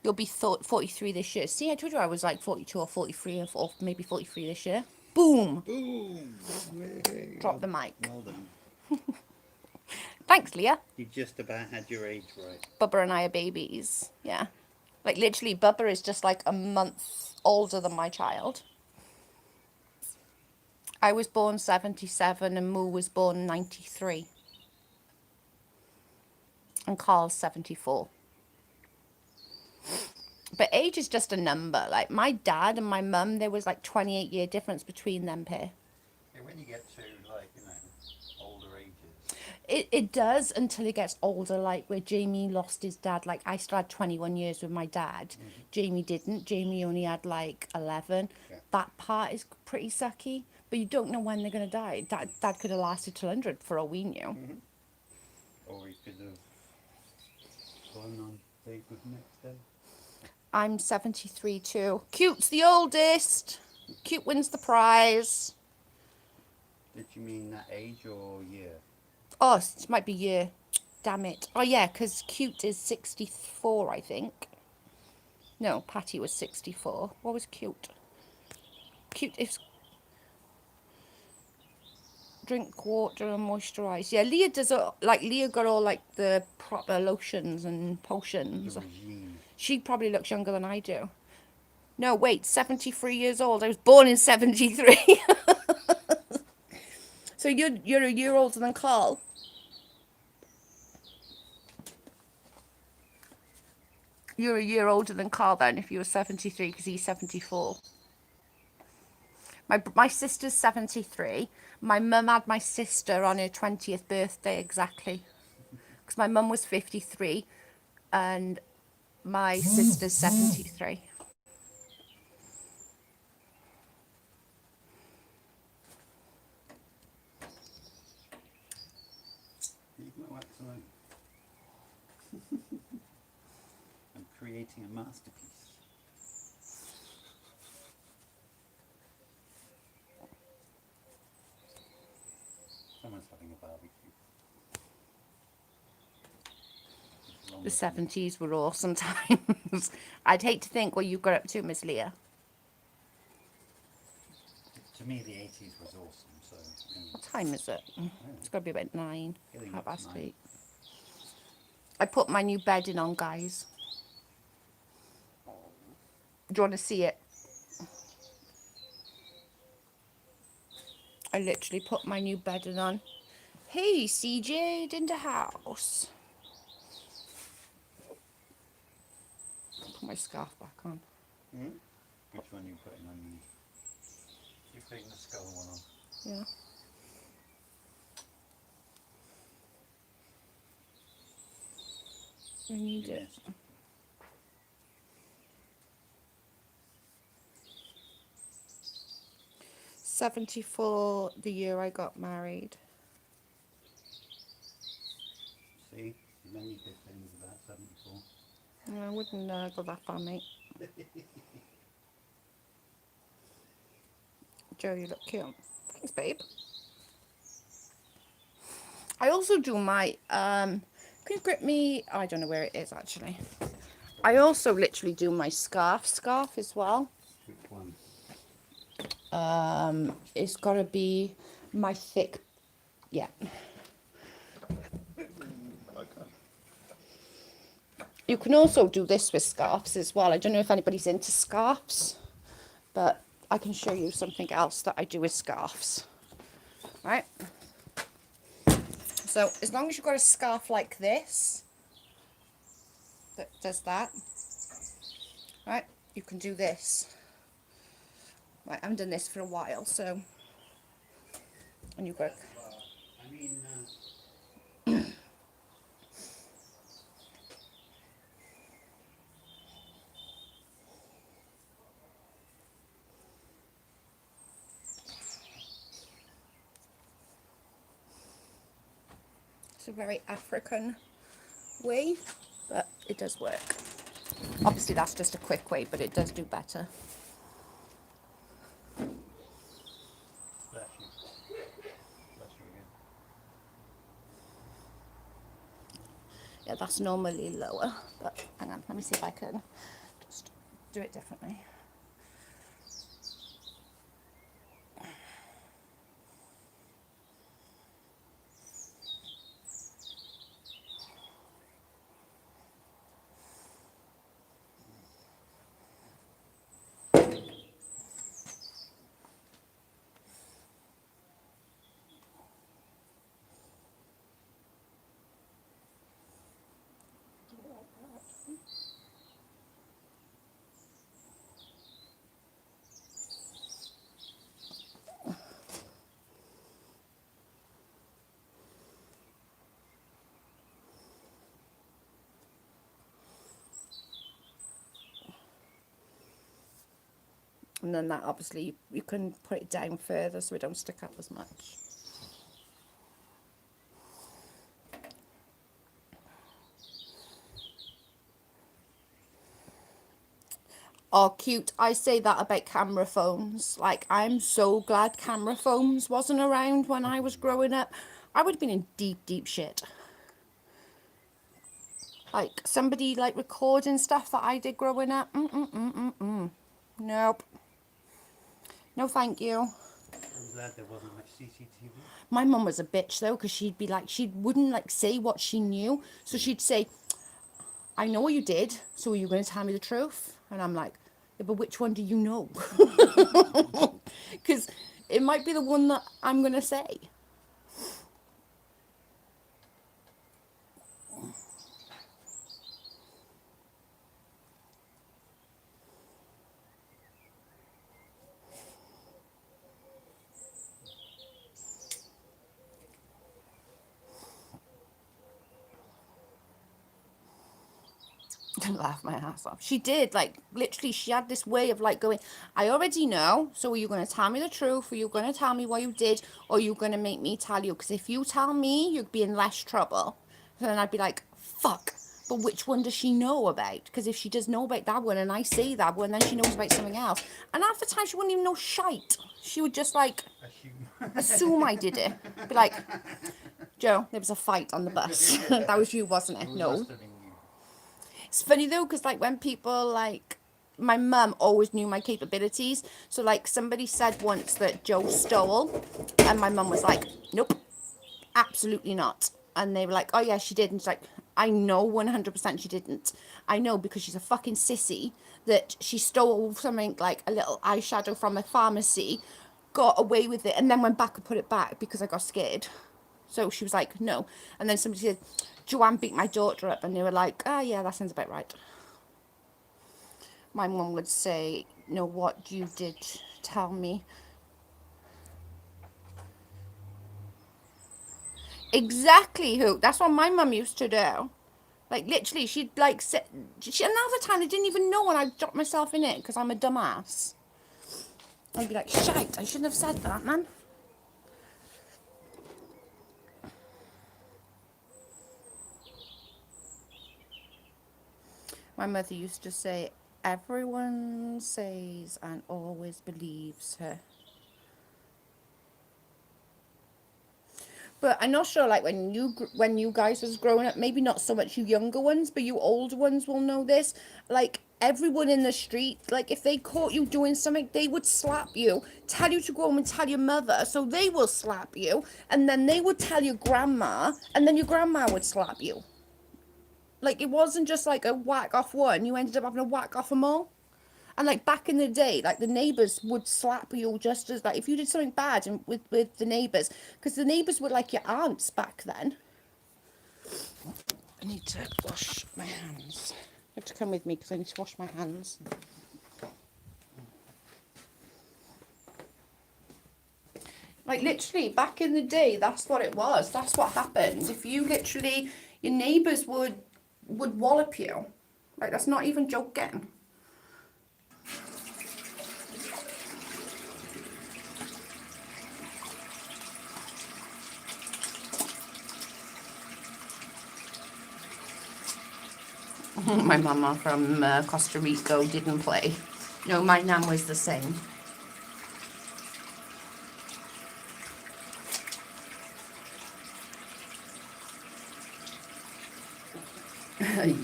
You'll be 43 this year. See, I told you I was like 42 or 43 or maybe 43 this year. Boom! Boom! Yay. Drop the mic. Well done. Thanks, Leah. You just about had your age right. Bubba and I are babies. Yeah. Like, literally, Bubba is just like a month older than my child. I was born 77 and Moo was born 93. And Carl's 74. But age is just a number. Like, my dad and my mum, there was like 28-year difference between them pair. Yeah, when you get to, like, you know, older ages. It does until it gets older, like where Jamie lost his dad. Like, I still had 21 years with my dad. Mm-hmm. Jamie didn't. Jamie only had like 11. Yeah. That part is pretty sucky. But you don't know when they're going to die. Dad could have lasted till 100 for all we knew. Mm-hmm. Or we could have gone on date with next day. I'm 73 too. Cute's the oldest. Cute wins the prize. Did you mean that age or year? Oh, it might be year. Damn it. Oh, yeah, because Cute is 64, I think. No, Patty was 64. What was Cute? Cute is... Drink water and moisturise. Yeah, Leah does... Leah got all, like, the proper lotions and potions. The regime. She probably looks younger than I do. No, wait, 73 years old. I was born in 73. So you're a year older than Carl? You're a year older than Carl then if you were 73 because he's 74. My sister's 73. My mum had my sister on her 20th birthday exactly. Because my mum was 53 and my sister's 73. Leave my wax alone. I'm creating a masterpiece. Someone's having a barbecue. The 70s were awesome times. I'd hate to think what you got up to, Miss Leah. To me, the 80s was awesome. So. What time is it? It's got to be about 9. Getting Half up to past 9. 8. I put my new bedding on, guys. Do you want to see it? I literally put my new bedding on. Hey, CJ, in the house. Put my scarf back on. Hmm? Which one are you putting on? You're putting the skull one on. Yeah. I need You it. missed. 74 the year I got married. See, many good things about 74. I wouldn't go that far, mate. Joe, you look cute. Thanks, babe. I also do my, can you grip me? Oh, I don't know where it is, actually. I also literally do my scarf as well. Which one? It's got to be my thick, yeah. Okay. You can also do this with scarves as well. I don't know if anybody's into scarves, but I can show you something else that I do with scarves. Right? So as long as you've got a scarf like this, that does that, right, you can do this. Right, I haven't done this for a while, so, and you've got, I mean, it's a very African way, but it does work. Obviously that's just a quick way, but it does do better. bless you. Bless you again. Yeah, that's normally lower, but hang on, let me see if I can just do it differently. And then that obviously you can put it down further so it don't stick up as much. Oh, cute. I say that about camera phones. Like, I'm so glad camera phones wasn't around when I was growing up. I would have been in deep, deep shit. Like, somebody, like, recording stuff that I did growing up. Nope. No, thank you. I'm glad there wasn't much CCTV. My mum was a bitch, though, because she'd be like, she wouldn't, like, say what she knew. So she'd say, I know what you did, so are you going to tell me the truth? And I'm like, yeah, but which one do you know? Because it might be the one that I'm going to say. Laugh my ass off. She did, like, literally, she had this way of, like, going, I already know, so are you going to tell me the truth? Are you going to tell me what you did? Or are you going to make me tell you? Because if you tell me, you'd be in less trouble. So then I'd be like, fuck. But which one does she know about? Because if she does know about that one and I say that one, then she knows about something else. And half the time she wouldn't even know shite. She would just, like, assume I did it. Be like, Joe, there was a fight on the bus. That was you, wasn't it? No. Must have been you. It's funny though, because like when people like, my mum always knew my capabilities. So like somebody said once that Joe stole, and my mum was like, nope, absolutely not. And they were like, oh yeah, she did. And she's like, I know 100% she didn't. I know because she's a fucking sissy that she stole something like a little eyeshadow from a pharmacy, got away with it, and then went back and put it back because I got scared. So she was like, no. And then somebody said, Joanne beat my daughter up. And they were like, oh, yeah, that sounds about right. My mum would say, no, what you did tell me. Exactly, who? That's what my mum used to do. Like, literally, she'd, like, sit... another time, I didn't even know, and I dropped myself in it, because I'm a dumbass. I'd be like, shite, I shouldn't have said that, man. My mother used to say, everyone says and always believes her. But I'm not sure, like, when you guys was growing up, maybe not so much you younger ones, but you older ones will know this. Like, everyone in the street, like, if they caught you doing something, they would slap you, tell you to go home and tell your mother, so they will slap you, and then they would tell your grandma, and then your grandma would slap you. Like, it wasn't just like a whack off one, you ended up having a whack off them all. And like back in the day, like the neighbours would slap you just as, like, if you did something bad and with the neighbours, because the neighbours were like your aunts back then. I need to wash my hands. You have to come with me because I need to wash my hands. Like, literally back in the day, that's what it was. That's what happened. If you literally, your neighbours would wallop you. Like, that's not even joking. My mama from Costa Rica didn't play. No, my nan was the same.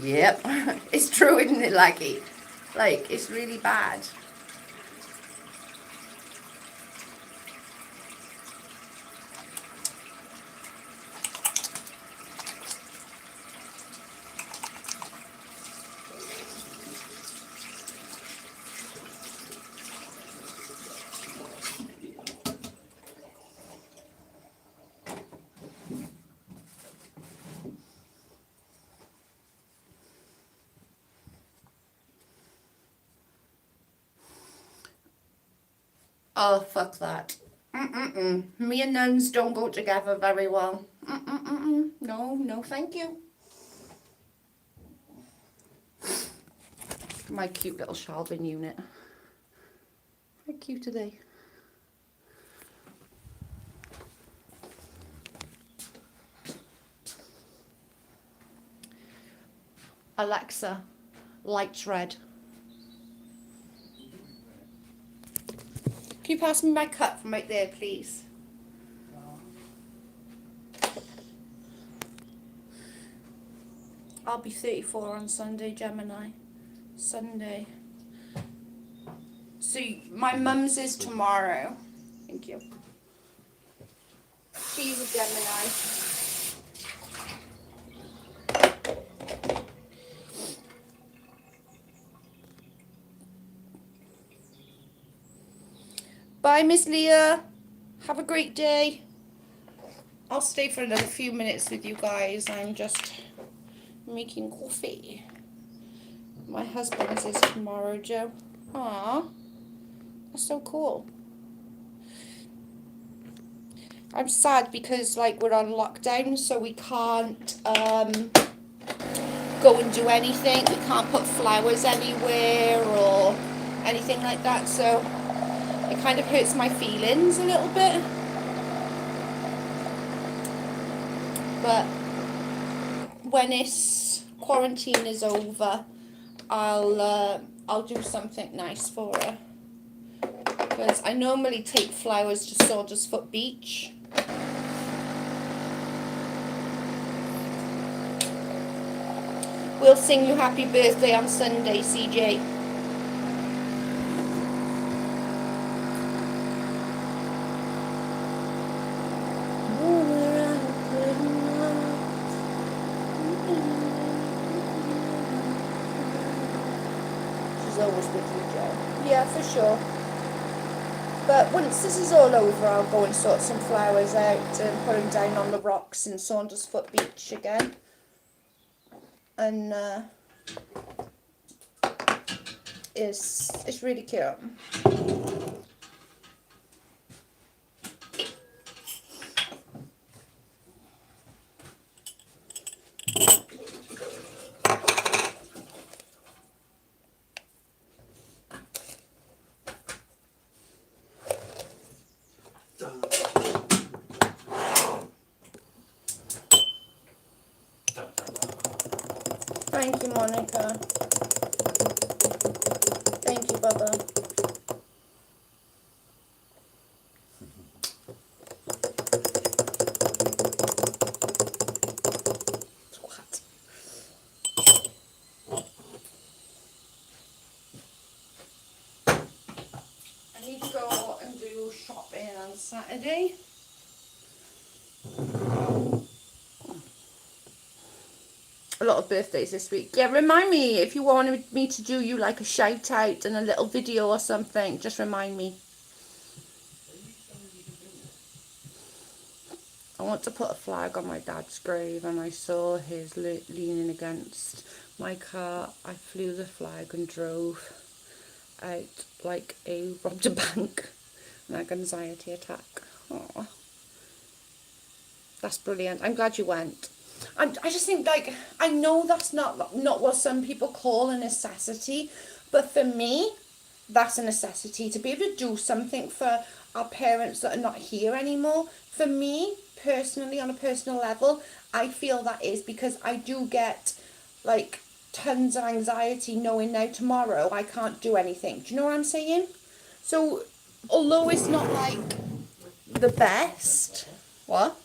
Yep, it's true, isn't it, Laggy? Like, it's really bad. Oh, fuck that. Me and nuns don't go together very well. No, no, thank you. My cute little shelving unit. How cute are they? Alexa, lights red. Can you pass me my cup from right there, please? I'll be 34 on Sunday, Gemini. Sunday. So my mum's is tomorrow. Thank you. She's a Gemini. Bye, Miss Leah. Have a great day. I'll stay for another few minutes with you guys. I'm just making coffee. My husband's is tomorrow, Joe. Aww. That's so cool. I'm sad because, like, we're on lockdown, so we can't go and do anything. We can't put flowers anywhere or anything like that, so it kind of hurts my feelings a little bit. But when this quarantine is over, I'll do something nice for her. Because I normally take flowers to Saunders Foot Beach. We'll sing you happy birthday on Sunday, CJ. She's always with you, Joe. Yeah, for sure. But once this is all over, I'll go and sort some flowers out and put them down on the rocks in Saunders Foot Beach again. And it's really cute. Thank you, Monica. Thank you, Bubba. What? I need to go and do shopping on Saturday. A lot of birthdays this week. Yeah, remind me if you wanted me to do you like a shout out and a little video or something. Just remind me. I want to put a flag on my dad's grave, and I saw his leaning against my car. I flew the flag and drove out like a robbed a bank. Like anxiety attack. Aww. That's brilliant. I'm glad you went. I just think, like, I know that's not what some people call a necessity, but for me, that's a necessity. To be able to do something for our parents that are not here anymore, for me, personally, on a personal level, I feel that is because I do get, like, tons of anxiety knowing now tomorrow I can't do anything. Do you know what I'm saying? So, although it's not, like, the best... What?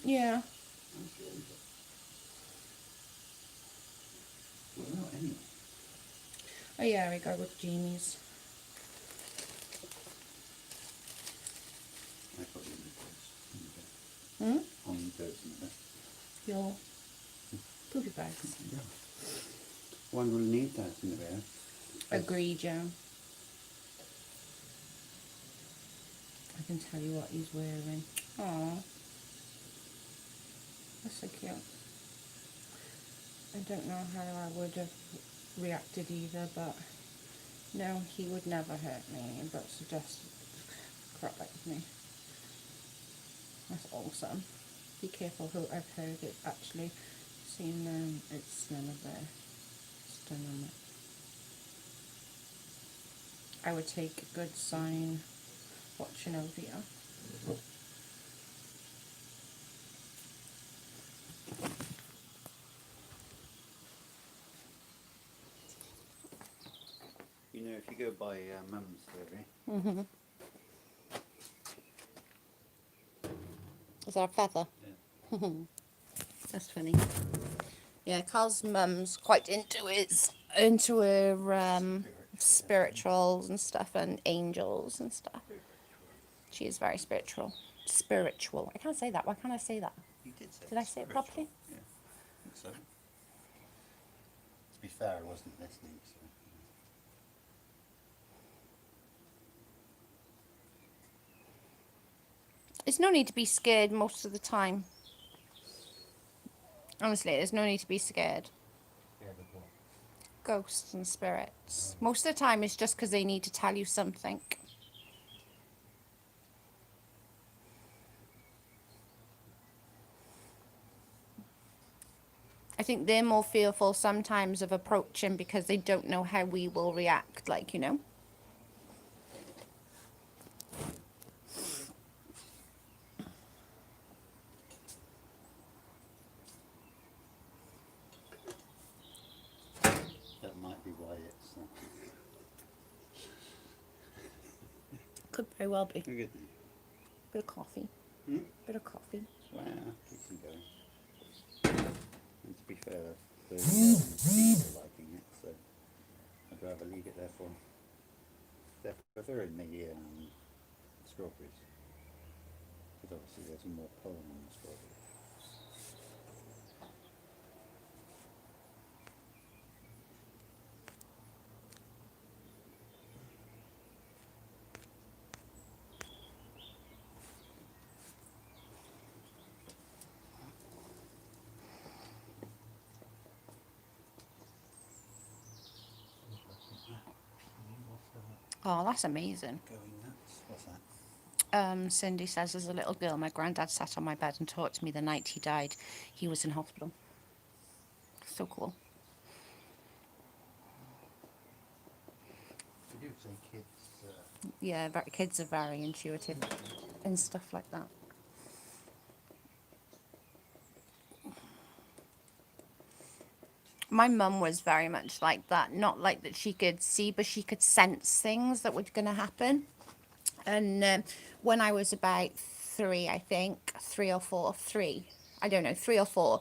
Yeah. Well, anyway. Oh yeah, we go with Jamie's. I thought you Hmm? on Thursday. Your poopy bags. Yeah. One will need that in the bed. Agreed, Joe. I can tell you what he's wearing. Aww. That's so cute. I don't know how I would have reacted either, but no, he would never hurt me, but suggest crap like me. That's awesome. Be careful who I've heard it actually seen it's none of their stun on it. I would take a good sign watching over you. You know, if you go by Mum's survey, Mm-hmm. Is that a feather? yeah. That's funny. Yeah, Carl's mum's quite into her spirituals and stuff and angels and stuff. She is very spiritual. Spiritual. I can't say that. Why can't I say that? You did say Did I say it spiritual. properly? Yeah, I think so. To be fair, I wasn't listening, so... There's no need to be scared most of the time. Honestly, there's no need to be scared. Yeah, but what? Ghosts and spirits. Most of the time it's just because they need to tell you something. I think they're more fearful sometimes of approaching because they don't know how we will react, like, you know. That might be why it's... Could very well be. Look at Bit of coffee. Hmm? Bit of coffee. Wow, keeps them going. And to be fair, the bees are liking it, so I'd rather leave it there for them. They're preferring the strawberries. Because obviously there's more pollen on the strawberries. Oh, that's amazing. Going nuts. What's that? Cindy says, as a little girl, my granddad sat on my bed and talked to me the night he died. He was in hospital. So cool. You do say kids... Yeah, kids are very intuitive and stuff like that. My mum was very much like that. Not like that she could see, but she could sense things that were going to happen. And when I was about three, I think, I don't know, 3 or 4,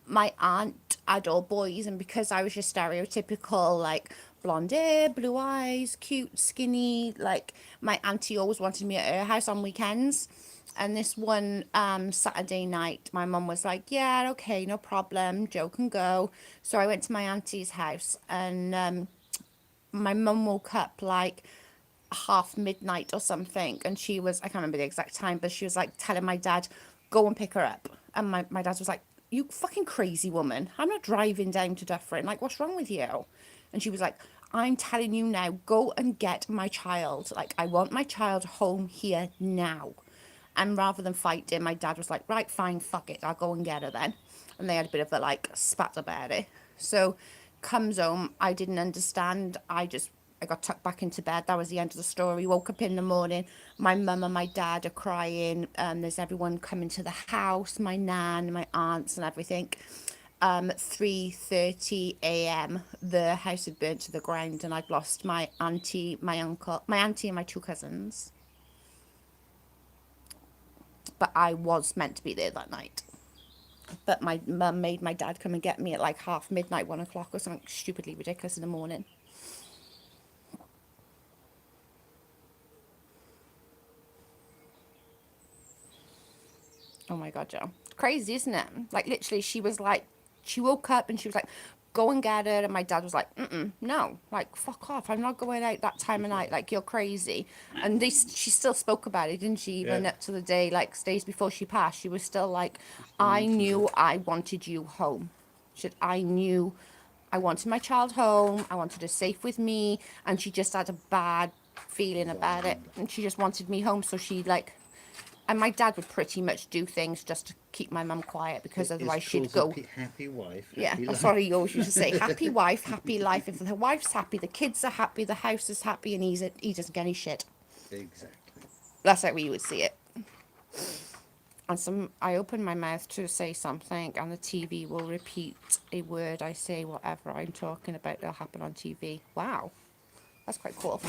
my aunt had all boys, and because I was your stereotypical, like, blonde hair, blue eyes, cute, skinny, like, my auntie always wanted me at her house on weekends. And this one Saturday night, my mum was like, yeah, okay, no problem, Joe can go. So I went to my auntie's house, and my mum woke up like half midnight or something, and she was, I can't remember the exact time, but she was like telling my dad, go and pick her up. And my dad was like, you fucking crazy woman, I'm not driving down to Dufferin, like, what's wrong with you? And she was like, I'm telling you now, go and get my child, like, I want my child home here now. And rather than fight him, my dad was like, right, fine, fuck it, I'll go and get her then. And they had a bit of a, like, spat about it. So comes home, I didn't understand. I got tucked back into bed. That was the end of the story. Woke up in the morning. My mum and my dad are crying. There's everyone coming to the house, my nan, my aunts and everything. 3:30 a.m. the house had burnt to the ground, and I'd lost my auntie, my uncle, my auntie and my 2 cousins. But I was meant to be there that night. But my mum made my dad come and get me at like half midnight, 1 o'clock or something stupidly ridiculous in the morning. Oh my God, Joe. Crazy, isn't it? Like, literally, she was like, she woke up and she was like, go and get her. And my dad was like, no, like, fuck off. I'm not going out that time of night. Like, you're crazy. And she still spoke about it, didn't she? Even Yeah. up to the day, like, days before she passed, she was still like, still I mentioned knew it. I wanted you home. She said, I knew I wanted my child home. I wanted her safe with me. And she just had a bad feeling about it. And she just wanted me home. So she, like, and my dad would pretty much do things just to keep my mum quiet, because otherwise she'd go. Happy wife. Yeah, Happy that's life. what he always used to say. Happy wife, happy life. If the wife's happy, the kids are happy, the house is happy, and he doesn't get any shit. Exactly. That's how we would see it. And I open my mouth to say something, and the TV will repeat a word I say. Whatever I'm talking about, it'll happen on TV. Wow, that's quite cool.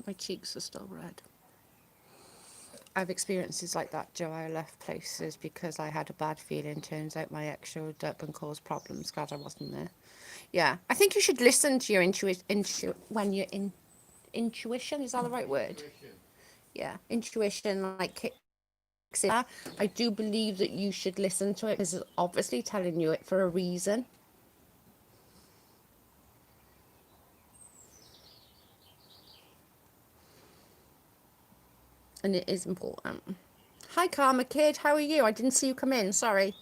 My cheeks are still red. I've experiences like that, Joe. I left places because I had a bad feeling. Turns out my ex showed up and caused problems. Glad I wasn't there. Yeah, I think you should listen to your when you're in intuition. Is that the right word? Yeah, intuition, like, kicks in. I do believe that you should listen to it, because it's obviously telling you it for a reason. And it is important. Hi, Karma Kid. How are you? I didn't see you come in. Sorry.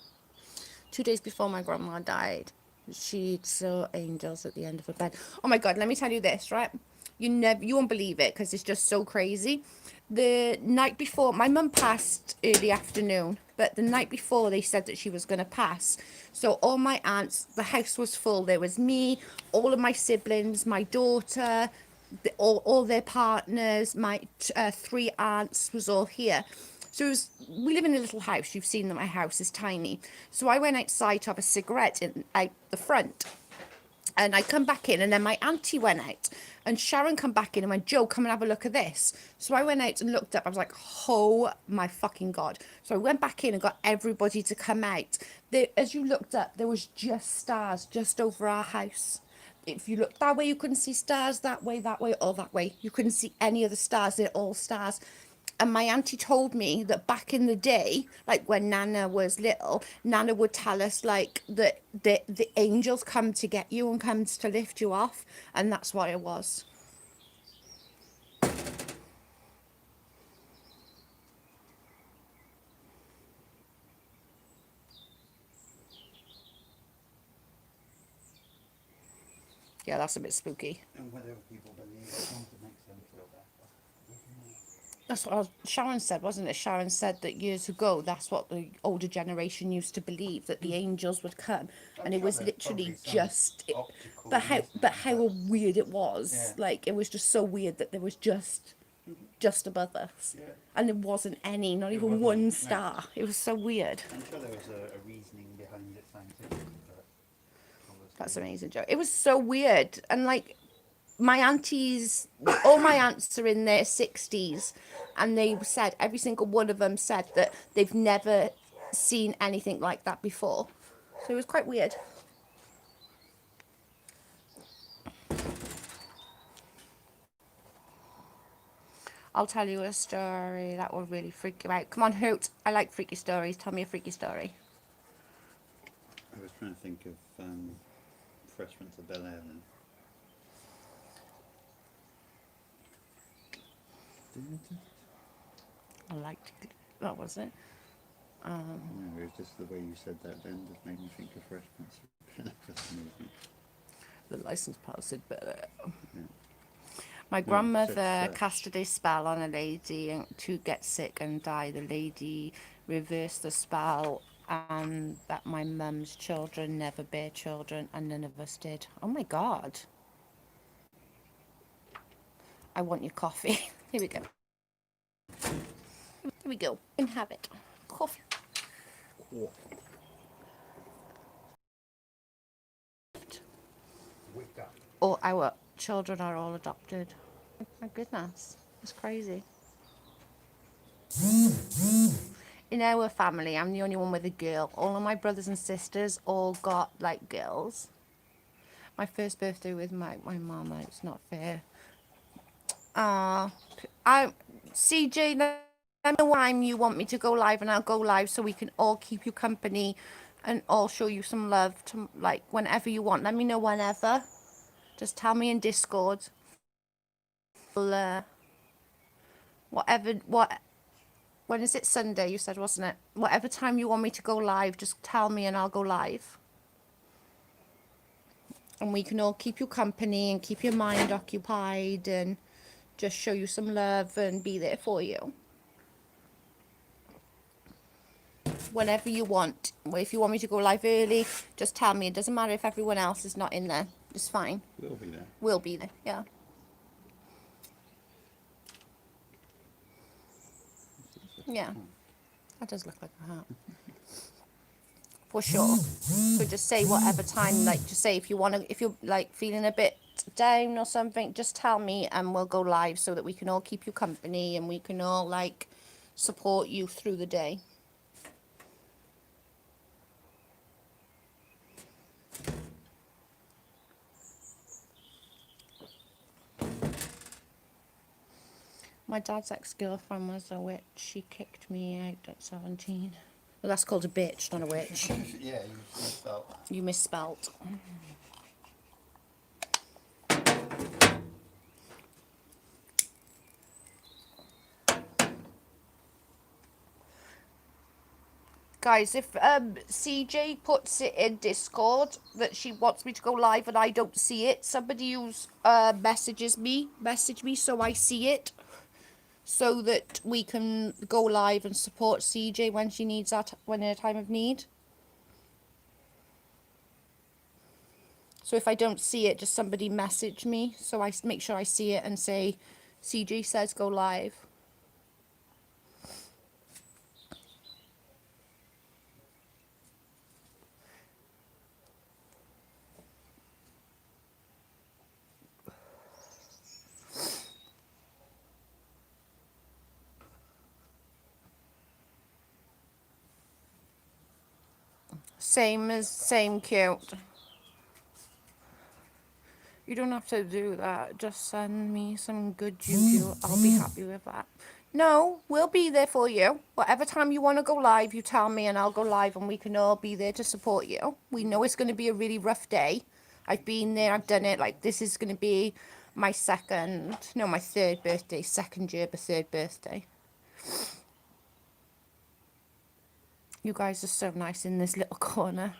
2 days before my grandma died, she saw angels at the end of her bed. Oh my God, let me tell you this, right? You won't believe it, because it's just so crazy. The night before, my mum passed early afternoon, but the night before they said that she was going to pass. So all my aunts, the house was full. There was me, all of my siblings, my daughter, all their partners, my 3 aunts was all here. So we live in a little house. You've seen that my house is tiny. So I went outside to have a cigarette out the front. And I come back in, and then my auntie went out. And Sharon come back in and went, Joe, come and have a look at this. So I went out and looked up. I was like, oh my fucking God. So I went back in and got everybody to come out. As you looked up, there was just stars just over our house. If you looked that way, you couldn't see stars, that way, or that way. You couldn't see any of the stars. They're all stars. And my auntie told me that back in the day, like when Nana was little, Nana would tell us like that the angels come to get you and comes to lift you off. And that's what it was. Yeah, that's a bit spooky. And whatever people believe, it makes them feel better. That's what Sharon said, wasn't it? Sharon said that years ago, that's what the older generation used to believe, that the angels would come, and it was literally just. But how weird it was! Yeah. Like, it was just so weird that there was just above us, Yeah. and there wasn't any, not It even wasn't, one no. star. It was so weird. I'm sure there was a reasoning behind it scientifically, but obviously. That's amazing, Joe. It was so weird, and like, my aunties, all my aunts are in their 60s, and they said, every single one of them said that they've never seen anything like that before. So it was quite weird. I'll tell you a story that will really freak you out. Come on, Hoot. I like freaky stories. Tell me a freaky story. I was trying to think of Fresh Prince of Bel-Air then. I liked it. What was it? No, it was just the way you said that then just made me think of Fresh Prince of Bel-Air for some reason. The license plate said better. Yeah. My No, grandmother such. casted a spell on a lady to get sick and die. The lady reversed the spell, and that my mum's children never bear children, and none of us did. Oh my God. I want your coffee. Here we go. Here we go. Inhabit. Coffee. Cool. Wake up. All our children are all adopted. My goodness. It's crazy. In our family, I'm the only one with a girl. All of my brothers and sisters all got, like, girls. My first birthday with my mama, it's not fair. CJ, let me know what time you want me to go live, and I'll go live so we can all keep you company and all show you some love, to, like, whenever you want. Let me know whenever. Just tell me in Discord. When is it? Sunday, you said, wasn't it? Whatever time you want me to go live, just tell me and I'll go live. And we can all keep you company and keep your mind occupied and just show you some love and be there for you. Whenever you want. If you want me to go live early, just tell me. It doesn't matter if everyone else is not in there. It's fine. We'll be there. We'll be there, yeah. Yeah. That does look like a heart. For sure. So just say whatever time, like, just say if you're like feeling a bit down or something, just tell me and we'll go live so that we can all keep you company and we can all, like, support you through the day. My dad's ex-girlfriend was a witch. She kicked me out at 17. Well, that's called a bitch, not a witch. Yeah, you misspelled that. You misspelt. Guys, if CJ puts it in Discord that she wants me to go live and I don't see it, somebody who's message me so I see it, so that we can go live and support CJ when she needs that, when in a time of need. So if I don't see it, just somebody message me so I make sure I see it and say, CJ says go live. Same cute. You don't have to do that. Just send me some good juju. I'll be happy with that. No, we'll be there for you. Whatever time you want to go live, you tell me and I'll go live and we can all be there to support you. We know it's going to be a really rough day. I've been there, I've done it. Like, this is going to be my my third birthday, second year, but third birthday. You guys are so nice in this little corner.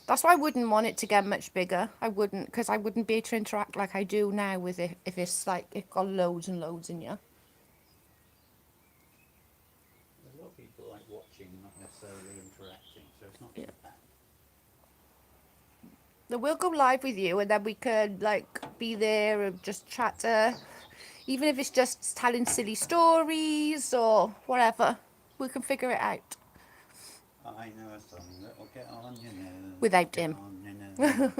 That's why I wouldn't want it to get much bigger. I wouldn't, because I wouldn't be able to interact like I do now with it if it's like, it got loads and loads in you. of people like watching, not necessarily interacting, so it's not too Yeah. bad. Then we'll go live with you, and then we could like be there and just chat. Even if it's just telling silly stories or whatever, we can figure it out I know a song that will get on your nerves. without Get him. on your nerves.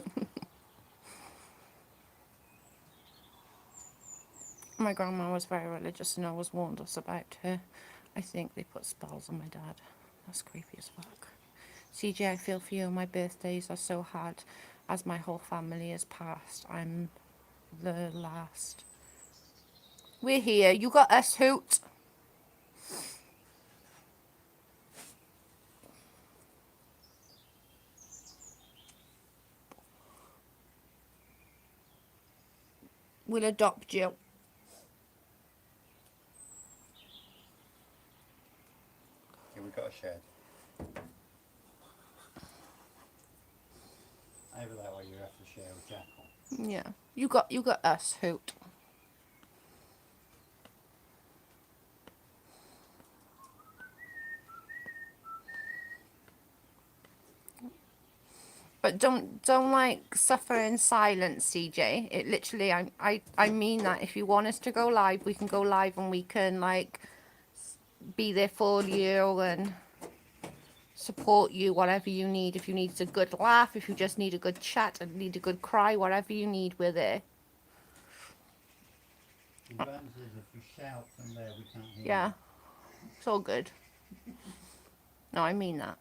My grandma was very religious and always warned us about her. I think they put spells on my dad. That's creepy as fuck. CJ, I feel for you. My birthdays are so hard as my whole family has passed. I'm the last. We're here. You got us, Hoot. We'll adopt you. Here we got a shed. Over that way you have to share with Jackal. Yeah. You got us, Hoot. But don't like suffer in silence, CJ. It literally, I mean that. If you want us to go live, we can go live and we can like be there for you and support you, whatever you need. If you need a good laugh, if you just need a good chat and need a good cry, whatever you need, we're there. The advantage is if you shout from there we can't hear Yeah, you. it's all good. No, I mean that.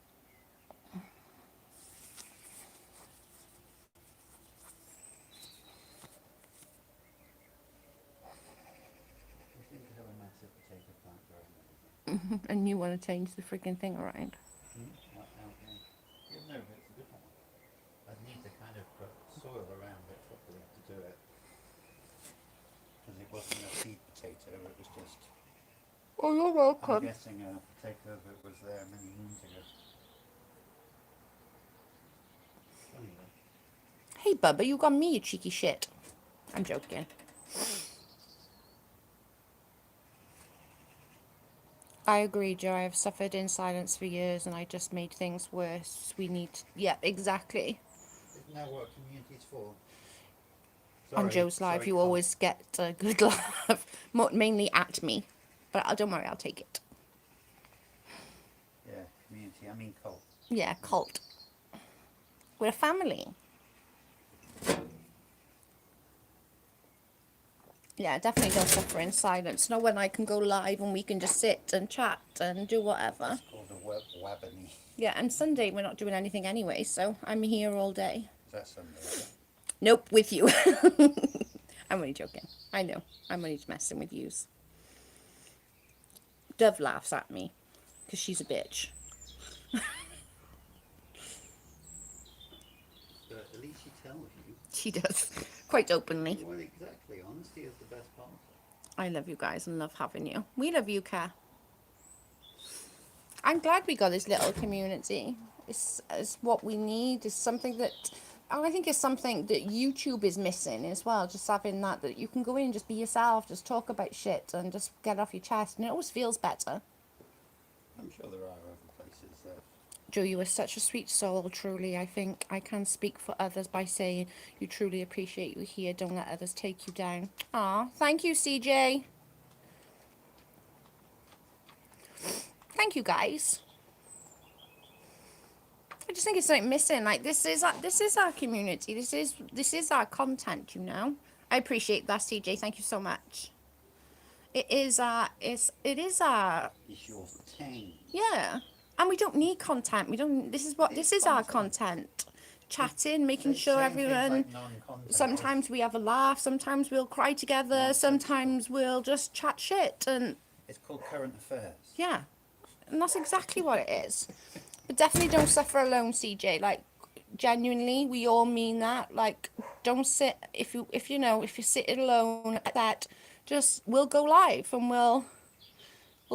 We seem to have a massive potato plant growing. And you want to change the freaking thing around. Right out there. Yeah, no, but it's a good one. I need to kind of put soil around it properly to do it. Because it wasn't a seed potato, it was just... Oh, you're I'm welcome. guessing a potato that was there many moons ago. Funny though. Hey, Bubba, you got me, you cheeky shit. I'm joking. I agree, Joe. I have suffered in silence for years and I just made things worse. We need... Yeah, exactly. Isn't that what community's for? On Joe's live, sorry, you Carl. always get a good laugh. Mainly at me. But don't worry, I'll take it. Yeah, community, I mean cult. Yeah, cult. We're a family. Yeah, definitely don't suffer in silence. Know when I can go live and we can just sit and chat and do whatever. It's called a wabony. Yeah, and Sunday we're not doing anything anyway, so I'm here all day. Is that Sunday? Nope, with you. I'm only joking. I know. I'm only just messing with yous. Dove laughs at me because she's a bitch. But at least she tells you. She does. Quite openly. Well, exactly. Honesty is the best policy. I love you guys and love having you. We love you, Kat. I'm glad we got this little community. It's what we need. It's something that... I think it's something that YouTube is missing as well. Just having that you can go in and just be yourself. Just talk about shit and just get off your chest. And it always feels better. I'm sure there are other places that... Joe, you are such a sweet soul, truly. I think I can speak for others by saying you truly appreciate you here. Don't let others take you down. Aw, thank you, CJ. Thank you, guys. I just think it's something missing. Like this is our community. This is our content. You know. I appreciate that, CJ. Thank you so much. It is our. It's our. It's your thing. Yeah. And we don't need content. We don't. This is our content. Chatting, making Say- sure saying things everyone. like non-content. Sometimes we have a laugh. Sometimes we'll cry together. Sometimes we'll just chat shit. And It's called current affairs. yeah, and that's exactly what it is. But definitely don't suffer alone, CJ. Like genuinely, we all mean that. Like, don't sit if you sit alone like that. Just we'll go live and we'll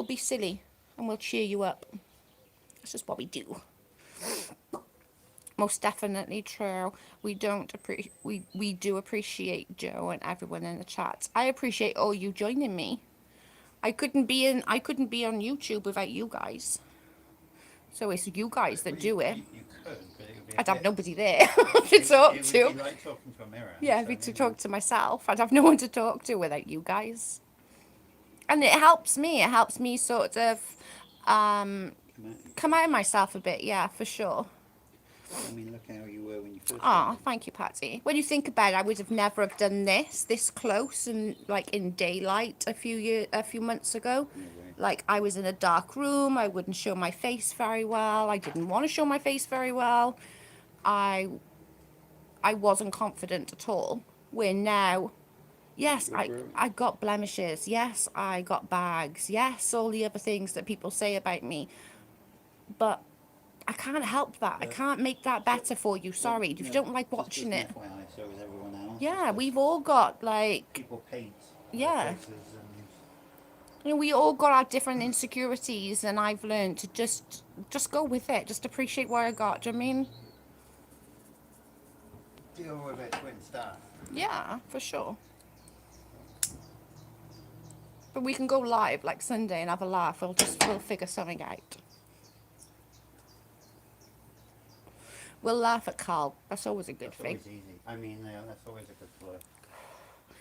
be silly and we'll cheer you up. That's just what we do. Most definitely true. We do appreciate Joe and everyone in the chat. I appreciate all you joining me. I couldn't be on YouTube without you guys. So it's you guys that do it. You could, but it would be I'd have nobody there to talk it to. would be like talking to a mirror. Yeah, so, I'd be to you know, talk to myself. I'd have no one to talk to without you guys. And it helps me. It helps me sort of come out of myself a bit. Yeah, for sure. I mean, look how you were when you first Ah, started. thank you, Patsy. When you think about it, I would have never have done this close and like in daylight a few months ago. No way. Like I was in a dark room. I wouldn't show my face very well. I didn't want to show my face very well. I wasn't confident at all. Where now, yes, I got blemishes. Yes, I got bags. Yes, all the other things that people say about me. But I can't help that. I can't make that better for you. Sorry, if you don't like watching it. FYI, so is everyone else. Yeah, we've all got like, People paint. Yeah. Faces and you know, we all got our different insecurities, and I've learned to just go with it. Just appreciate what I got. Do you know what I mean? deal with it when stuff. Yeah, for sure. But we can go live like Sunday and have a laugh. We'll figure something out. We'll laugh at Carl. That's always a good That's thing. always easy. I mean, that's always a good flow.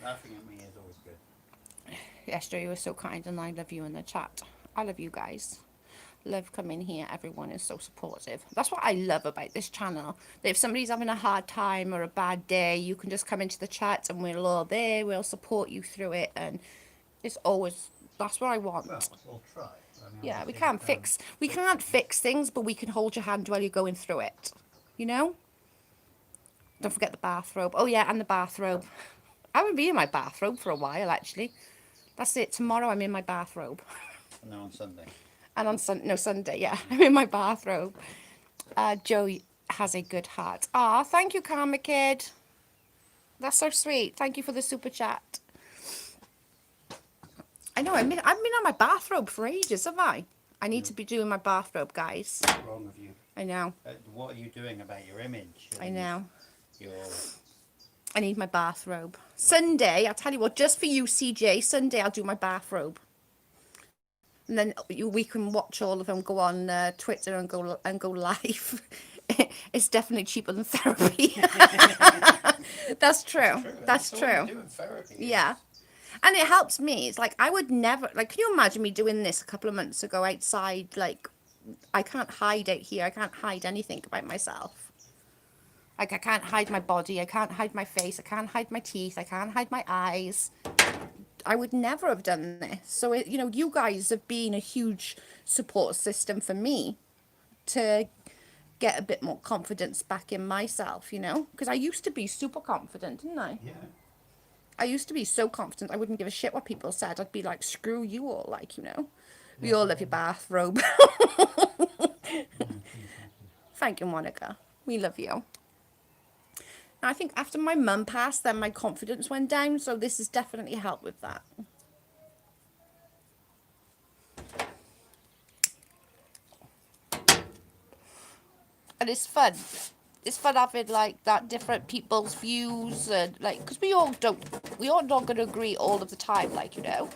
Laughing at me is always good. Yes, Joe, you were so kind, and I love you in the chat. I love you guys. Love coming here. Everyone is so supportive. That's what I love about this channel. That if somebody's having a hard time or a bad day, you can just come into the chat and we're all there. We'll support you through it, and it's always, that's what I want. Well, we'll try. I mean, Yeah, we obviously, can't fix things, but we can hold your hand while you're going through it. You know? Don't forget the bathrobe. Oh yeah, and the bathrobe. I haven't been in my bathrobe for a while, actually. That's it. Tomorrow I'm in my bathrobe. No, on Sunday. And on Sunday, yeah. I'm in my bathrobe. Joe has a good heart. Ah, thank you, Karma Kid. That's so sweet. Thank you for the super chat. I know, I've been on my bathrobe for ages, have I? I need to be doing my bathrobe, guys. What's wrong with you? I know. What are you doing about your image? I know. Your... I need my bathrobe. Sunday, I'll tell you what, just for you, CJ, Sunday I'll do my bathrobe. And then we can watch all of them go on Twitter and go live. It's definitely cheaper than therapy. That's true. That's true. Doing therapy. Yeah. And it helps me. It's like, I would never, like, can you imagine me doing this a couple of months ago outside? Like, I can't hide out here. I can't hide anything about myself. Like, I can't hide my body. I can't hide my face. I can't hide my teeth. I can't hide my eyes. I would never have done this. So, you know, you guys have been a huge support system for me to get a bit more confidence back in myself, you know? Because I used to be super confident, didn't I? Yeah. I used to be so confident I wouldn't give a shit what people said. I'd be like, screw you all, like, you know. We all love your bathrobe. Thank you, Monica. We love you. Now, I think after my mum passed, then my confidence went down, so this has definitely helped with that. And it's fun. It's fun having like that different people's views, and like, because we all not gonna agree all of the time, like, you know.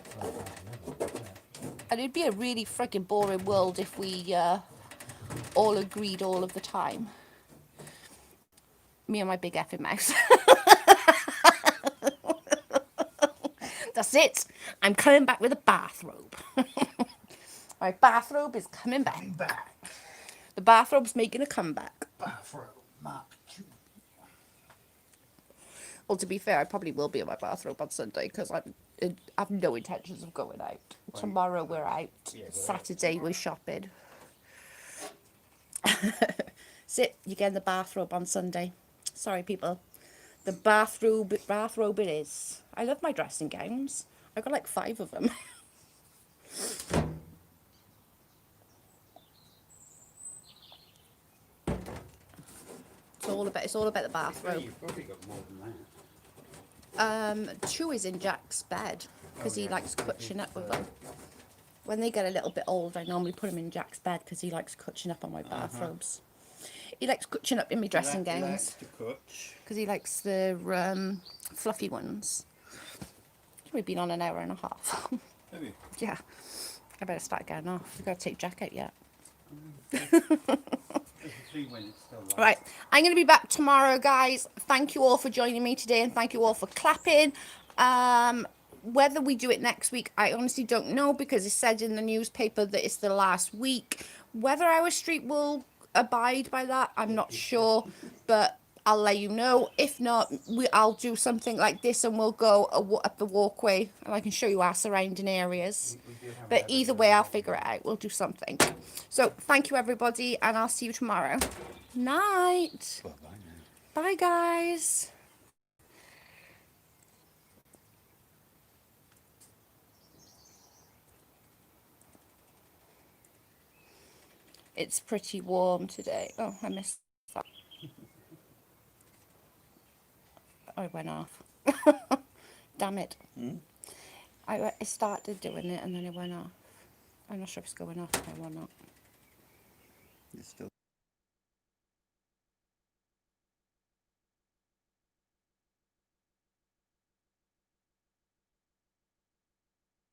And it'd be a really freaking boring world if we all agreed all of the time. Me and my big effing mouse. That's it. I'm coming back with a bathrobe. My bathrobe is coming back. The bathrobe's making a comeback. Bathrobe Mark II. Well, to be fair, I probably will be in my bathrobe on Sunday because I have no intentions of going out. Right. Tomorrow we're out. Yeah, we're Saturday we're shopping. Sit, you get in the bathrobe on Sunday. Sorry, people. The bathrobe it is. I love my dressing gowns. I've got like 5 of them. It's all about the bathrobe. You've probably got more than that. 2 is in Jack's bed because he yeah. likes clutching up with them. When they get a little bit old, I normally put him in Jack's bed because he likes clutching up on my bathrobes. He likes clutching up in my dressing gowns because he likes the fluffy ones. We've been on an hour and a half. Have you? Yeah. I better start getting off. I've got to take Jack out yet. There's a 3 when it's still light. Right, I'm going to be back tomorrow, guys. Thank you all for joining me today, and thank you all for clapping. Whether we do it next week, I honestly don't know, because it said in the newspaper that it's the last week. Whether our street will abide by that, I'm not sure, but I'll let you know. If not, I'll do something like this, and we'll go up the walkway, and I can show you our surrounding areas. We do have But another either way, I'll figure it out. We'll do something. So thank you, everybody, and I'll see you tomorrow. Night. Well, bye now. Bye, guys. It's pretty warm today. Oh, I missed that. Oh, it went off. Damn it. Hmm? I started doing it and then it went off. I'm not sure if it's going off now or not. It's still